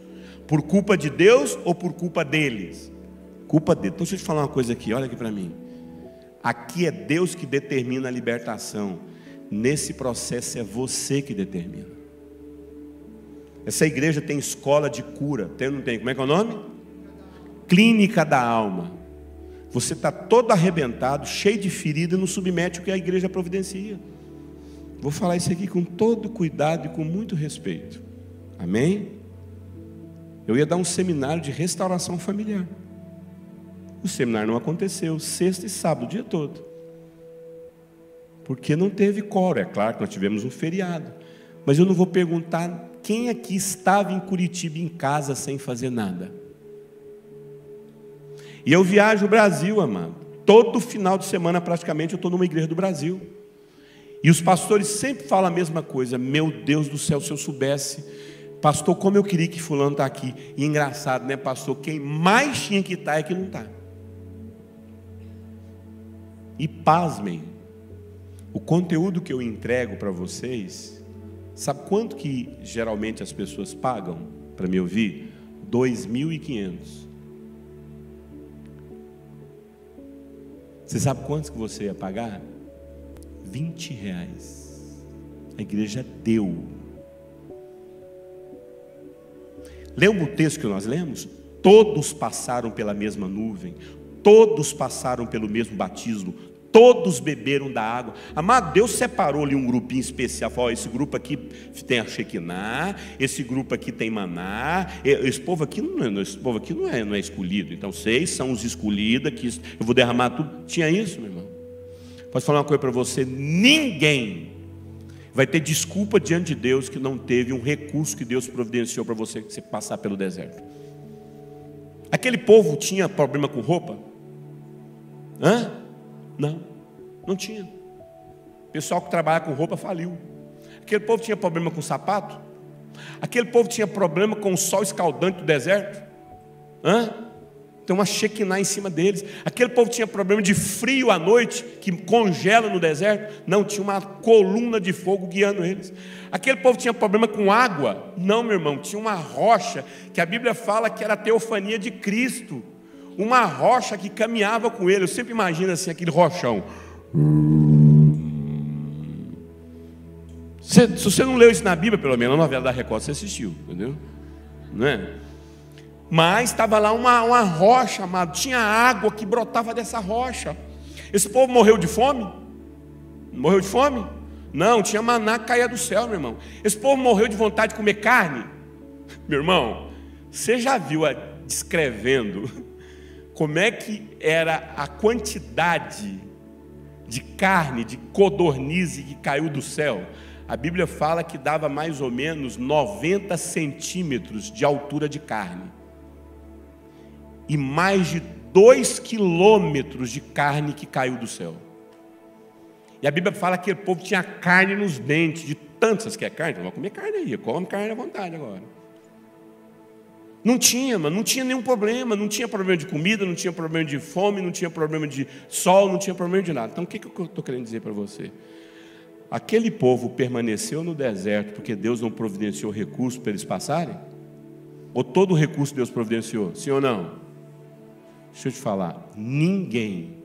[SPEAKER 2] Por culpa de Deus ou por culpa deles? Culpa deles. Então deixa eu te falar uma coisa aqui, olha aqui para mim. Aqui é Deus que determina a libertação. Nesse processo é você que determina. Essa igreja tem escola de cura. Tem ou não tem? Como é que é o nome? Clínica da alma. Você está todo arrebentado, cheio de ferida, e não submete o que a igreja providencia. Vou falar isso aqui com todo cuidado e com muito respeito. Amém? Eu ia dar um seminário de restauração familiar. O seminário não aconteceu, sexta e sábado, o dia todo. Porque não teve coro. É claro que nós tivemos um feriado. Mas eu não vou perguntar quem aqui estava em Curitiba em casa sem fazer nada. E eu viajo o Brasil, amado. Todo final de semana, praticamente, eu estou numa igreja do Brasil. E os pastores sempre falam a mesma coisa. Meu Deus do céu, se eu soubesse, pastor, como eu queria que fulano está aqui. E engraçado, né, pastor? Quem mais tinha que estar é que não está. E pasmem, o conteúdo que eu entrego para vocês, sabe quanto que geralmente as pessoas pagam para me ouvir? 2.500. Você sabe quantos que você ia pagar? R$20. A igreja deu. Lembra o texto que nós lemos? Todos passaram pela mesma nuvem, todos passaram pelo mesmo batismo, todos beberam da água. Amado, Deus separou ali um grupinho especial. Falou, esse grupo aqui tem a Shekinah, esse grupo aqui tem maná. Esse povo aqui não é escolhido. Então vocês são os escolhidos, aqui eu vou derramar tudo. Tinha isso, meu irmão? Posso falar uma coisa para você? Ninguém vai ter desculpa diante de Deus que não teve um recurso que Deus providenciou para você passar pelo deserto. Aquele povo tinha problema com roupa? Não tinha. O pessoal que trabalha com roupa faliu. Aquele povo tinha problema com sapato? Aquele povo tinha problema com o sol escaldante do deserto? Tem uma Shekinah em cima deles. Aquele povo tinha problema de frio à noite, que congela no deserto? Não, tinha uma coluna de fogo guiando eles. Aquele povo tinha problema com água? Não, meu irmão, tinha uma rocha, que a Bíblia fala que era a teofania de Cristo. Uma rocha que caminhava com ele. Eu sempre imagino assim, aquele rochão. Se você não leu isso na Bíblia, pelo menos na novela da Record você assistiu, entendeu? Não é? Mas estava lá uma rocha, amado. Tinha água que brotava dessa rocha. Esse povo morreu de fome? Morreu de fome? Não, tinha maná que caía do céu, meu irmão. Esse povo morreu de vontade de comer carne? Meu irmão, você já viu descrevendo como é que era a quantidade de carne, de codornize que caiu do céu? A Bíblia fala que dava mais ou menos 90 centímetros de altura de carne. E mais de 2 quilômetros de carne que caiu do céu. E a Bíblia fala que aquele povo tinha carne nos dentes, de tanto. Vocês querem carne? Então vamos comer carne aí, come carne à vontade agora. Não tinha, mano, não tinha nenhum problema, não tinha problema de comida, não tinha problema de fome, não tinha problema de sol, não tinha problema de nada. Então o que eu estou querendo dizer para você? Aquele povo permaneceu no deserto porque Deus não providenciou recursos para eles passarem? Ou todo o recurso Deus providenciou? Sim ou não? Deixa eu te falar, ninguém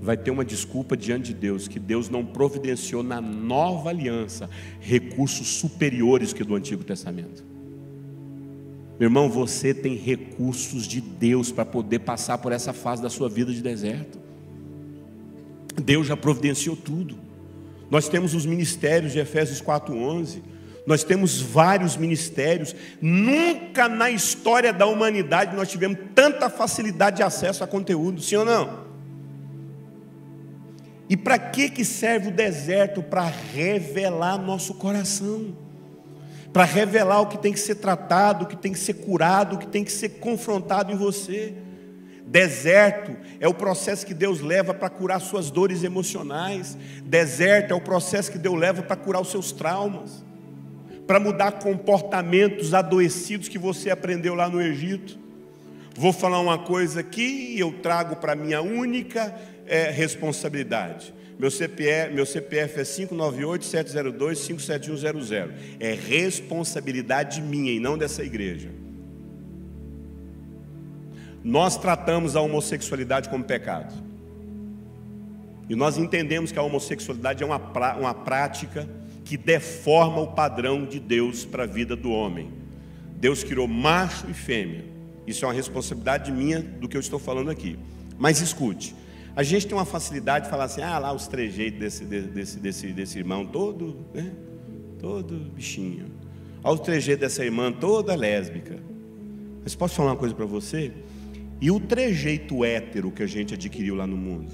[SPEAKER 2] vai ter uma desculpa diante de Deus que Deus não providenciou na nova aliança recursos superiores que do Antigo Testamento. Meu irmão, você tem recursos de Deus para poder passar por essa fase da sua vida de deserto. Deus já providenciou tudo. Nós temos os ministérios de Efésios 4:11. Nós temos vários ministérios. Nunca na história da humanidade nós tivemos tanta facilidade de acesso a conteúdo, sim ou não? E para que serve o deserto? Para revelar nosso coração, para revelar o que tem que ser tratado, o que tem que ser curado, o que tem que ser confrontado em você. Deserto é o processo que Deus leva para curar suas dores emocionais. Deserto é o processo que Deus leva para curar os seus traumas, para mudar comportamentos adoecidos que você aprendeu lá no Egito. Vou falar uma coisa aqui e eu trago para a minha única responsabilidade. Meu CPF é 598-702-57100. É responsabilidade minha e não dessa igreja. Nós tratamos a homossexualidade como pecado. E nós entendemos que a homossexualidade é uma prática que deforma o padrão de Deus para a vida do homem. Deus criou macho e fêmea. Isso é uma responsabilidade minha do que eu estou falando aqui. Mas escute, a gente tem uma facilidade de falar assim, lá os trejeitos desse irmão todo, né? Todo bichinho. Olha o trejeito dessa irmã toda lésbica. Mas posso falar uma coisa para você? E o trejeito hétero que a gente adquiriu lá no mundo?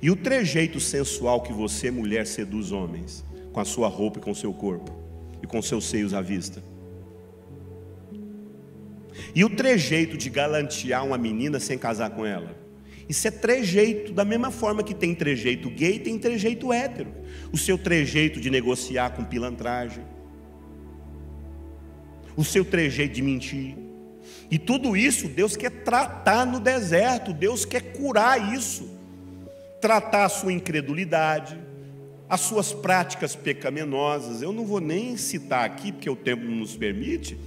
[SPEAKER 2] E o trejeito sensual que você, mulher, seduz homens com a sua roupa e com o seu corpo e com seus seios à vista? E o trejeito de galantear uma menina sem casar com ela? Isso é trejeito, da mesma forma que tem trejeito gay, tem trejeito hétero. O seu trejeito de negociar com pilantragem, o seu trejeito de mentir. E tudo isso Deus quer tratar no deserto, Deus quer curar isso. Tratar a sua incredulidade, as suas práticas pecaminosas. Eu não vou nem citar aqui, porque o tempo não nos permite,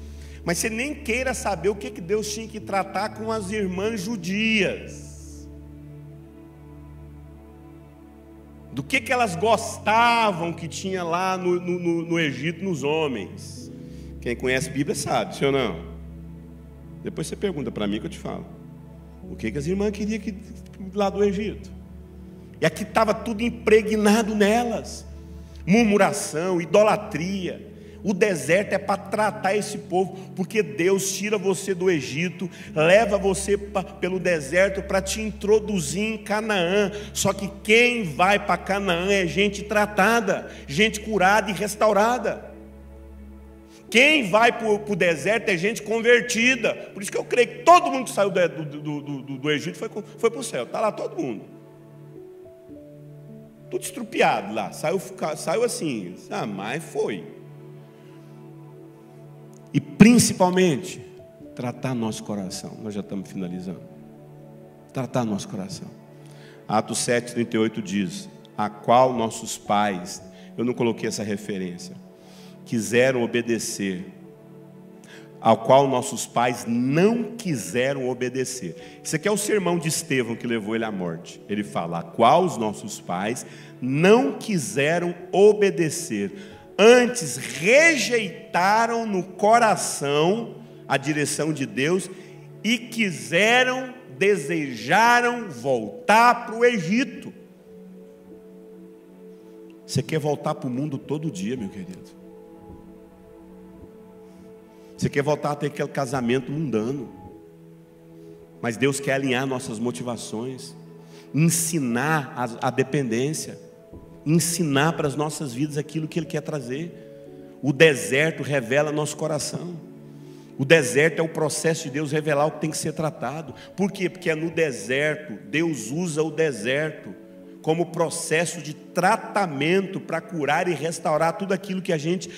[SPEAKER 2] mas você nem queira saber o que Deus tinha que tratar com as irmãs judias. Do que elas gostavam que tinha lá no Egito, nos homens. Quem conhece a Bíblia sabe, sim ou não? Depois você pergunta para mim que eu te falo. O que as irmãs queriam lá do Egito? E aqui estava tudo impregnado nelas. Murmuração, idolatria. O deserto é para tratar esse povo, porque Deus tira você do Egito, leva você pelo deserto para te introduzir em Canaã. Só que quem vai para Canaã é gente tratada, gente curada e restaurada. Quem vai para o deserto é gente convertida. Por isso que eu creio que todo mundo que saiu do Egito foi para o céu. Está lá todo mundo. Tudo estrupiado lá. Saiu assim. Mas foi. E principalmente, tratar nosso coração. Nós já estamos finalizando. Tratar nosso coração. Atos 7,38 diz: a qual nossos pais, eu não coloquei essa referência, quiseram obedecer, ao qual nossos pais não quiseram obedecer. Isso aqui é o sermão de Estevão que levou ele à morte. Ele fala: a qual os nossos pais não quiseram obedecer, antes rejeitaram no coração a direção de Deus e desejaram voltar para o Egito. Você quer voltar para o mundo todo dia, meu querido? Você quer voltar a ter aquele casamento mundano? Mas Deus quer alinhar nossas motivações, ensinar a dependência, ensinar para as nossas vidas aquilo que Ele quer trazer. O deserto revela nosso coração. O deserto é o processo de Deus revelar o que tem que ser tratado. Por quê? Porque é no deserto, Deus usa o deserto como processo de tratamento para curar e restaurar tudo aquilo que a gente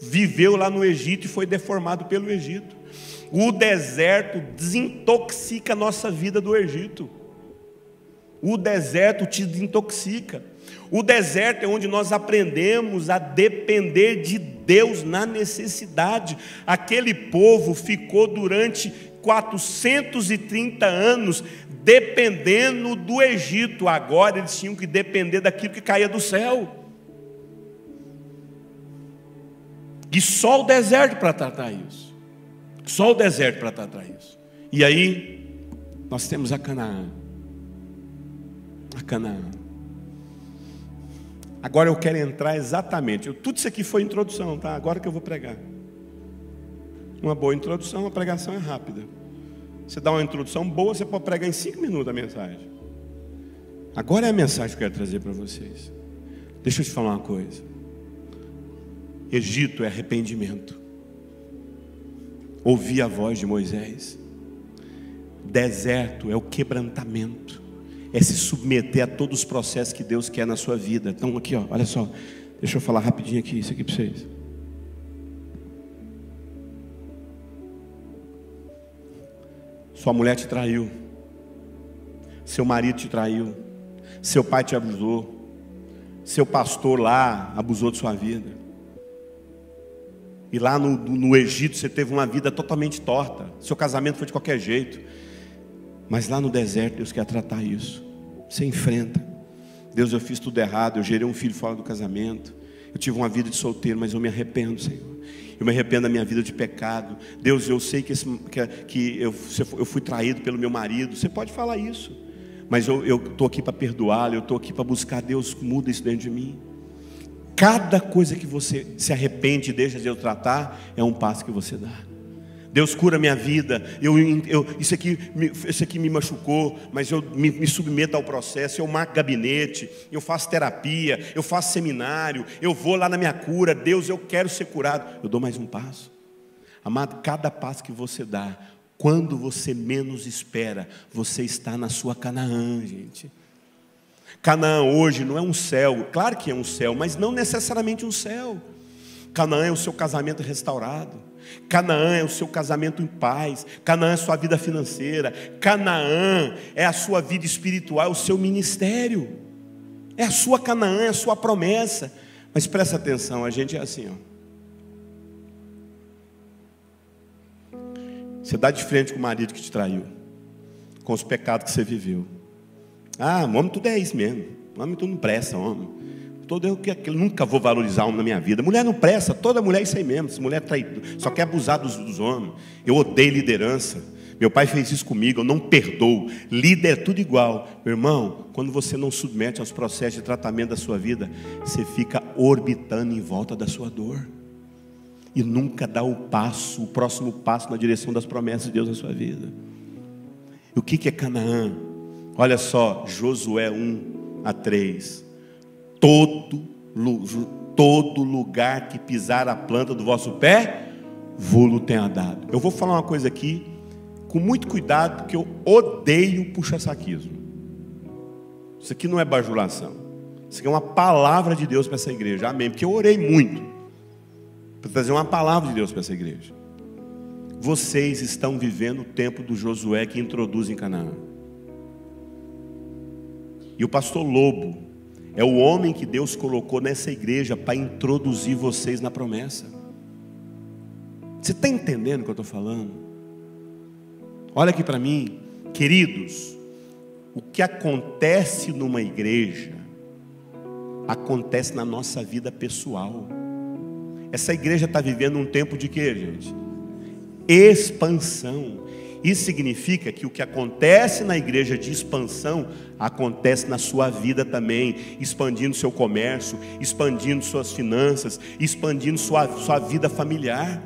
[SPEAKER 2] viveu lá no Egito e foi deformado pelo Egito. O deserto desintoxica a nossa vida do Egito. O deserto te desintoxica. O deserto é onde nós aprendemos a depender de Deus na necessidade. Aquele povo ficou durante 430 anos dependendo do Egito. Agora eles tinham que depender daquilo que caía do céu. E só o deserto para tratar isso. Só o deserto para tratar isso. E aí nós temos a Canaã. A Canaã. Agora eu quero entrar exatamente. Tudo isso aqui foi introdução, tá? Agora que eu vou pregar. Uma boa introdução, a pregação é rápida. Você dá uma introdução boa, você pode pregar em 5 minutos a mensagem. Agora é a mensagem que eu quero trazer para vocês. Deixa eu te falar uma coisa. Egito é arrependimento. Ouvir a voz de Moisés. Deserto é o quebrantamento. É se submeter a todos os processos que Deus quer na sua vida. Então aqui, ó, olha só. Deixa eu falar rapidinho aqui, isso aqui para vocês. Sua mulher te traiu. Seu marido te traiu. Seu pai te abusou. Seu pastor lá abusou de sua vida. E lá no Egito você teve uma vida totalmente torta. Seu casamento foi de qualquer jeito. Mas lá no deserto Deus quer tratar isso. Você enfrenta. Deus, eu fiz tudo errado. Eu gerei um filho fora do casamento. Eu tive uma vida de solteiro, mas eu me arrependo, Senhor. Eu me arrependo da minha vida de pecado. Deus, eu sei que eu fui traído pelo meu marido. Você pode falar isso. Mas eu estou aqui para perdoá-lo. Eu estou aqui para buscar. Deus, muda isso dentro de mim. Cada coisa que você se arrepende e deixa de eu tratar, é um passo que você dá. Deus, cura minha vida. Isso aqui me machucou, mas eu me submeto ao processo. Eu marco gabinete, eu faço terapia, eu faço seminário, eu vou lá na minha cura. Deus, eu quero ser curado. Eu dou mais um passo. Amado, cada passo que você dá, quando você menos espera, você está na sua Canaã, gente. Canaã hoje não é um céu, claro que é um céu, mas não necessariamente um céu. Canaã é o seu casamento restaurado. Canaã é o seu casamento em paz. Canaã é a sua vida financeira. Canaã é a sua vida espiritual, é o seu ministério. É a sua Canaã, é a sua promessa. Mas presta atenção, a gente é assim, ó. Você dá de frente com o marido que te traiu, com os pecados que você viveu. Ah, homem tudo é isso mesmo. Homem tudo não presta, homem. Eu nunca vou valorizar homem na minha vida. Mulher não presta, toda mulher é isso aí mesmo. Essa mulher só quer abusar dos homens. Eu odeio liderança. Meu pai fez isso comigo, eu não perdoo. Líder é tudo igual. Meu irmão, quando você não submete aos processos de tratamento da sua vida, você fica orbitando em volta da sua dor. E nunca dá o próximo passo na direção das promessas de Deus na sua vida. E o que é Canaã? Olha só, Josué 1-3. Todo lugar que pisar a planta do vosso pé, vô-lo tenha dado. Eu vou falar uma coisa aqui, com muito cuidado, porque eu odeio puxa-saquismo. Isso aqui não é bajulação. Isso aqui é uma palavra de Deus para essa igreja, amém? Porque eu orei muito para trazer uma palavra de Deus para essa igreja. Vocês estão vivendo o tempo do Josué que introduz em Canaã. E o pastor Lobo é o homem que Deus colocou nessa igreja para introduzir vocês na promessa. Você está entendendo o que eu estou falando? Olha aqui para mim, queridos. O que acontece numa igreja acontece na nossa vida pessoal. Essa igreja está vivendo um tempo de quê, gente? Expansão. Isso significa que o que acontece na igreja de expansão acontece na sua vida também, expandindo seu comércio, expandindo suas finanças, expandindo sua vida familiar,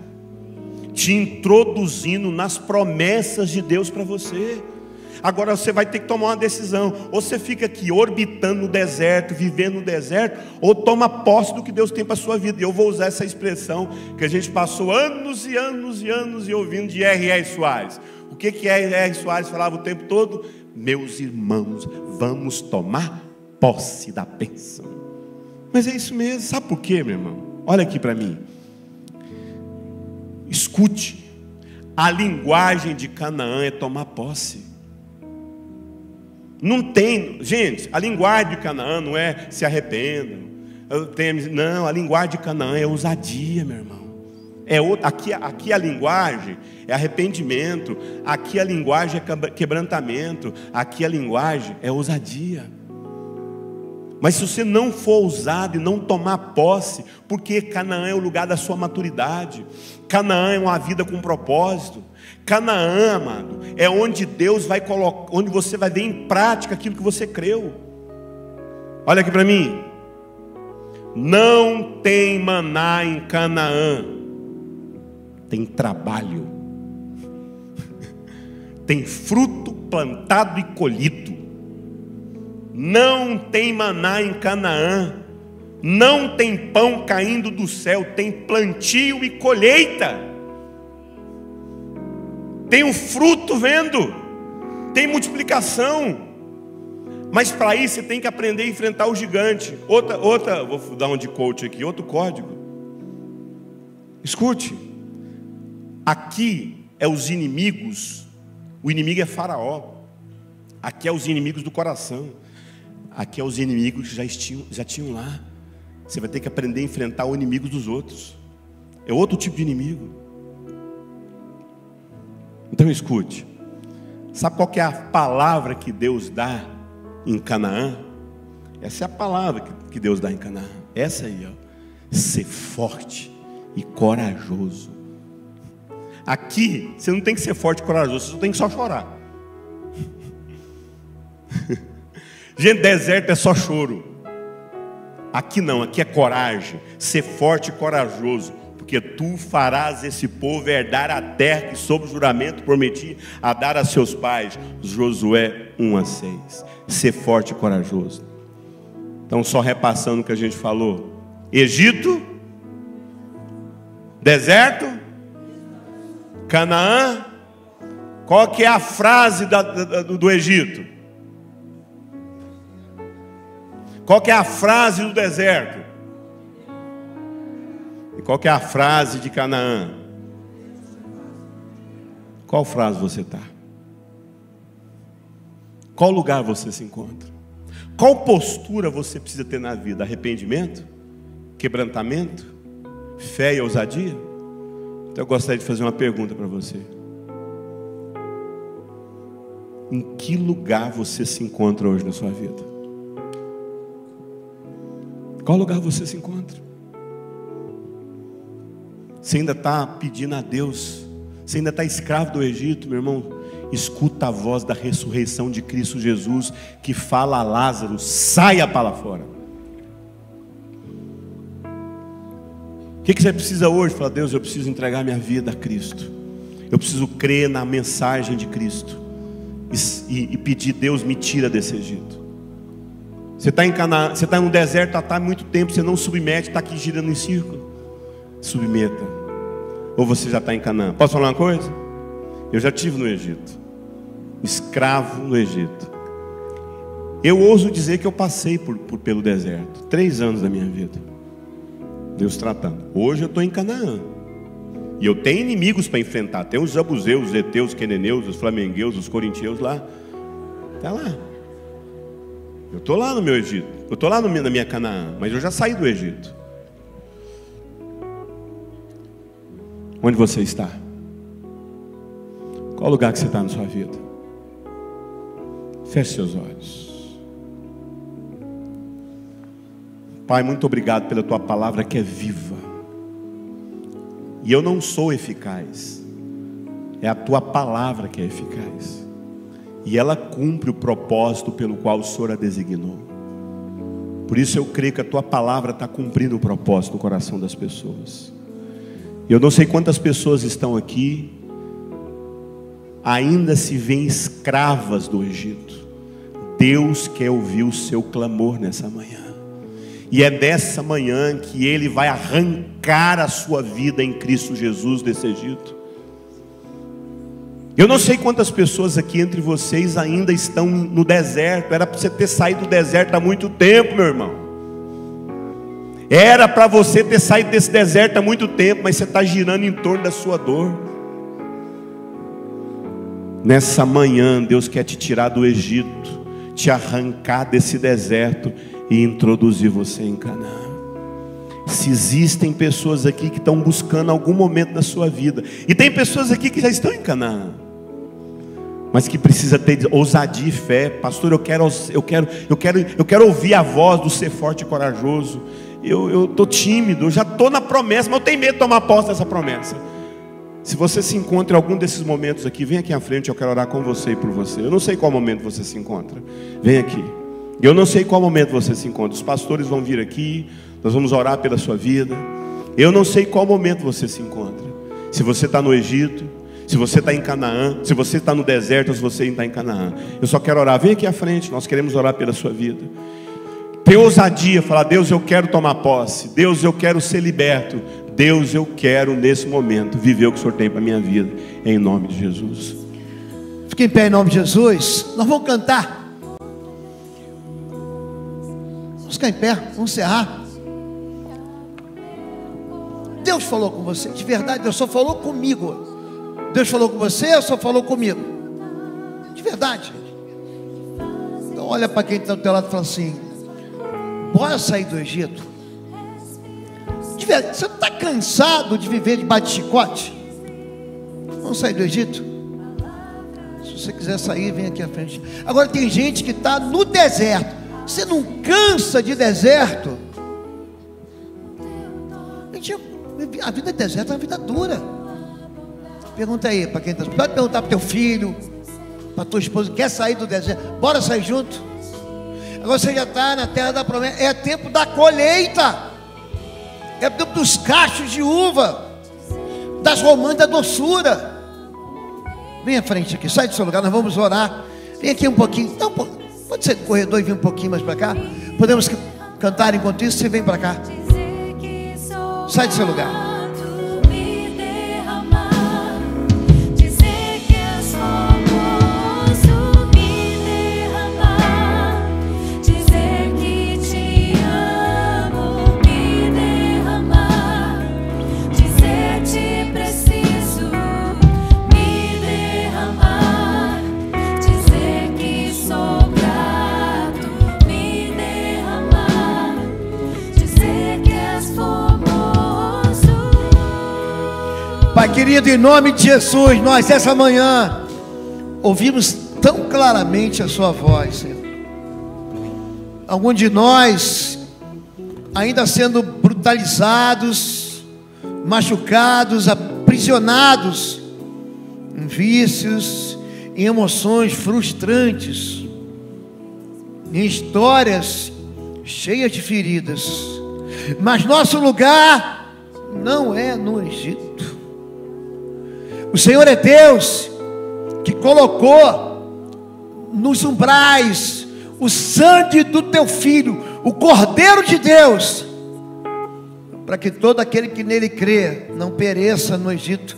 [SPEAKER 2] te introduzindo nas promessas de Deus para você. Agora você vai ter que tomar uma decisão: ou você fica aqui orbitando no deserto, vivendo no deserto, ou toma posse do que Deus tem para a sua vida. E eu vou usar essa expressão que a gente passou anos e anos e anos e ouvindo de R.R. Soares. O que R.R. Soares falava o tempo todo? Meus irmãos, vamos tomar posse da bênção. Mas é isso mesmo. Sabe por quê, meu irmão? Olha aqui para mim. Escute. A linguagem de Canaã é tomar posse. Não tem, gente, a linguagem de Canaã não é se arrependam. Não, a linguagem de Canaã é ousadia, meu irmão. Aqui a linguagem é arrependimento, aqui a linguagem é quebrantamento, aqui a linguagem é ousadia. Mas se você não for ousado e não tomar posse, porque Canaã é o lugar da sua maturidade, Canaã é uma vida com propósito, Canaã, amado, é onde Deus vai colocar, onde você vai ver em prática aquilo que você creu. Olha aqui para mim. Não tem maná em Canaã, tem trabalho, tem fruto plantado e colhido. Não tem maná em Canaã, não tem pão caindo do céu, tem plantio e colheita, tem o fruto vendo, tem multiplicação. Mas para isso você tem que aprender a enfrentar o gigante. Outra, vou dar um de coach aqui, outro código. Escute, aqui é os inimigos, o inimigo é Faraó, aqui é os inimigos do coração, aqui é os inimigos que já tinham lá. Você vai ter que aprender a enfrentar o inimigo dos outros. É outro tipo de inimigo. Então escute. Sabe qual que é a palavra que Deus dá em Canaã? Essa é a palavra que Deus dá em Canaã. Essa aí, ó. Ser forte e corajoso. Aqui você não tem que ser forte e corajoso, você só tem que só chorar. Gente, deserto é só choro. Aqui não, aqui é coragem. Ser forte e corajoso, porque tu farás esse povo herdar a terra que sob juramento prometi a dar a seus pais. Josué 1-6. Ser forte e corajoso. Então, só repassando o que a gente falou: Egito, deserto, Canaã. Qual que é a frase do Egito? Qual que é a frase do deserto? E qual que é a frase de Canaã? Qual frase você está? Qual lugar você se encontra? Qual postura você precisa ter na vida? Arrependimento? Quebrantamento? Fé e ousadia? Então eu gostaria de fazer uma pergunta para você. Em que lugar você se encontra hoje na sua vida? Qual lugar você se encontra? Você ainda está pedindo a Deus? Você ainda está escravo do Egito, meu irmão? Escuta a voz da ressurreição de Cristo Jesus, que fala a Lázaro: saia para lá fora. O que você precisa hoje? Fala: Deus, eu preciso entregar minha vida a Cristo. Eu preciso crer na mensagem de Cristo e pedir: Deus, me tira desse Egito. Você está em Canaã, você está em um deserto há muito tempo, você não submete, está aqui girando em círculo. Submeta. Ou você já está em Canaã. Posso falar uma coisa? Eu já estive no Egito, escravo no Egito. Eu ouso dizer que eu passei pelo deserto 3 anos da minha vida, Deus tratando. Hoje eu estou em Canaã, e eu tenho inimigos para enfrentar. Tem os Jebuseus, os Heteus, os Queneneus, os Flamengueus, os Corinteus lá. Está lá. Eu estou lá no meu Egito, eu estou lá na minha Canaã, mas eu já saí do Egito. Onde você está? Qual lugar que você está na sua vida? Feche seus olhos. Pai, muito obrigado pela tua palavra que é viva. E eu não sou eficaz, é a tua palavra que é eficaz, e ela cumpre o propósito pelo qual o Senhor a designou. Por isso eu creio que a tua palavra está cumprindo o propósito no coração das pessoas. Eu não sei quantas pessoas estão aqui, ainda se veem escravas do Egito. Deus quer ouvir o seu clamor nessa manhã. E é dessa manhã que Ele vai arrancar a sua vida em Cristo Jesus desse Egito. Eu não sei quantas pessoas aqui entre vocês ainda estão no deserto. Era para você ter saído do deserto há muito tempo, meu irmão. Era para você ter saído desse deserto há muito tempo, mas você está girando em torno da sua dor. Nessa manhã, Deus quer te tirar do Egito, te arrancar desse deserto e introduzir você em Canaã. Se existem pessoas aqui que estão buscando algum momento da sua vida, e tem pessoas aqui que já estão em Canaã, mas que precisa ter ousadia e fé. Pastor, eu quero ouvir a voz do ser forte e corajoso. Eu estou tímido, eu já estou na promessa, mas eu tenho medo de tomar posse dessa promessa. Se você se encontra em algum desses momentos aqui, vem aqui à frente, eu quero orar com você e por você. Eu não sei qual momento você se encontra. Vem aqui. Eu não sei qual momento você se encontra. Os pastores vão vir aqui, nós vamos orar pela sua vida. Eu não sei qual momento você se encontra. Se você está no Egito, se você está em Canaã, se você está no deserto, ou se você está em Canaã. Eu só quero orar. Vem aqui à frente, nós queremos orar pela sua vida. Ter ousadia, falar: Deus, eu quero tomar posse. Deus, eu quero ser liberto. Deus, eu quero nesse momento viver o que o Senhor tem para a minha vida, em nome de Jesus.
[SPEAKER 1] Fique em pé em nome de Jesus. Nós vamos cantar. Vamos ficar em pé, vamos encerrar. Deus falou com você, de verdade. Deus só falou comigo. Deus falou com você, ou só falou comigo? De verdade. Então olha para quem está do teu lado e fala assim: bora sair do Egito. Você não está cansado de viver de bate-chicote? Vamos sair do Egito? Se você quiser sair, vem aqui à frente. Agora tem gente que está no deserto. Você não cansa de deserto? A vida de deserto é uma vida dura. Pergunta aí para quem está. Pode perguntar para teu filho, para tua esposa: quer sair do deserto? Bora sair junto. Agora você já está na terra da promessa. É tempo da colheita. É tempo dos cachos de uva, das romãs da doçura. Vem à frente aqui, sai do seu lugar, nós vamos orar. Vem aqui um pouquinho. Não, pode ser do corredor e vir um pouquinho mais para cá. Podemos cantar enquanto isso. Você vem para cá. Sai do seu lugar. querido, em nome de Jesus, nós essa manhã ouvimos tão claramente a sua voz, Senhor. Alguns de nós ainda sendo brutalizados, machucados, aprisionados em vícios, em emoções frustrantes, em histórias cheias de feridas. Mas nosso lugar não é no Egito. O Senhor é Deus que colocou nos umbrais o sangue do teu Filho, o Cordeiro de Deus, para que todo aquele que nele crê não pereça no Egito.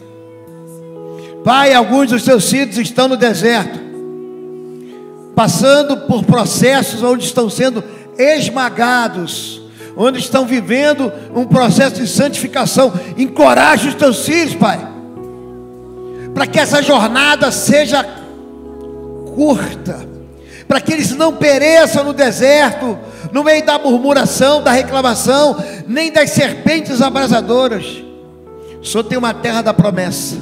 [SPEAKER 1] Pai, alguns dos teus filhos estão no deserto, passando por processos onde estão sendo esmagados, onde estão vivendo um processo de santificação. Encoraje os teus filhos, Pai, para que essa jornada seja curta, para que eles não pereçam no deserto, no meio da murmuração, da reclamação, nem das serpentes abrasadoras. O Senhor tem uma terra da promessa,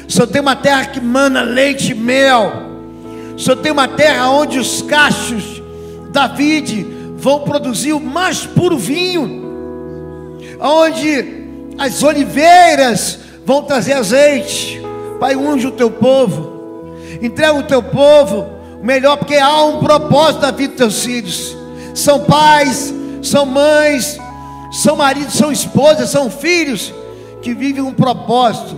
[SPEAKER 1] o Senhor tem uma terra que mana leite e mel, o Senhor tem uma terra onde os cachos da vide vão produzir o mais puro vinho, onde as oliveiras vão trazer azeite. Pai, unge o teu povo, entrega o teu povo melhor, porque há um propósito na vida dos teus filhos. São pais, são mães, são maridos, são esposas, são filhos que vivem um propósito.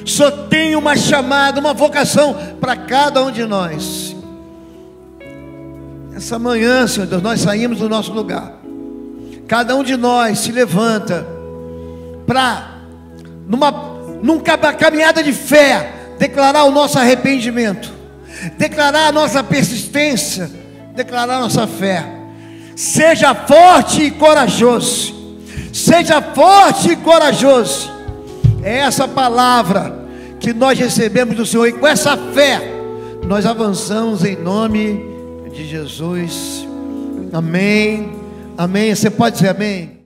[SPEAKER 1] Só tem uma chamada, uma vocação para cada um de nós. Essa manhã, Senhor Deus, nós saímos do nosso lugar. Cada um de nós se levanta para, numa caminhada de fé, declarar o nosso arrependimento, declarar a nossa persistência, declarar a nossa fé. Seja forte e corajoso. Seja forte e corajoso. É essa palavra que nós recebemos do Senhor, e com essa fé nós avançamos em nome de Jesus. Amém. Amém. Você pode dizer amém?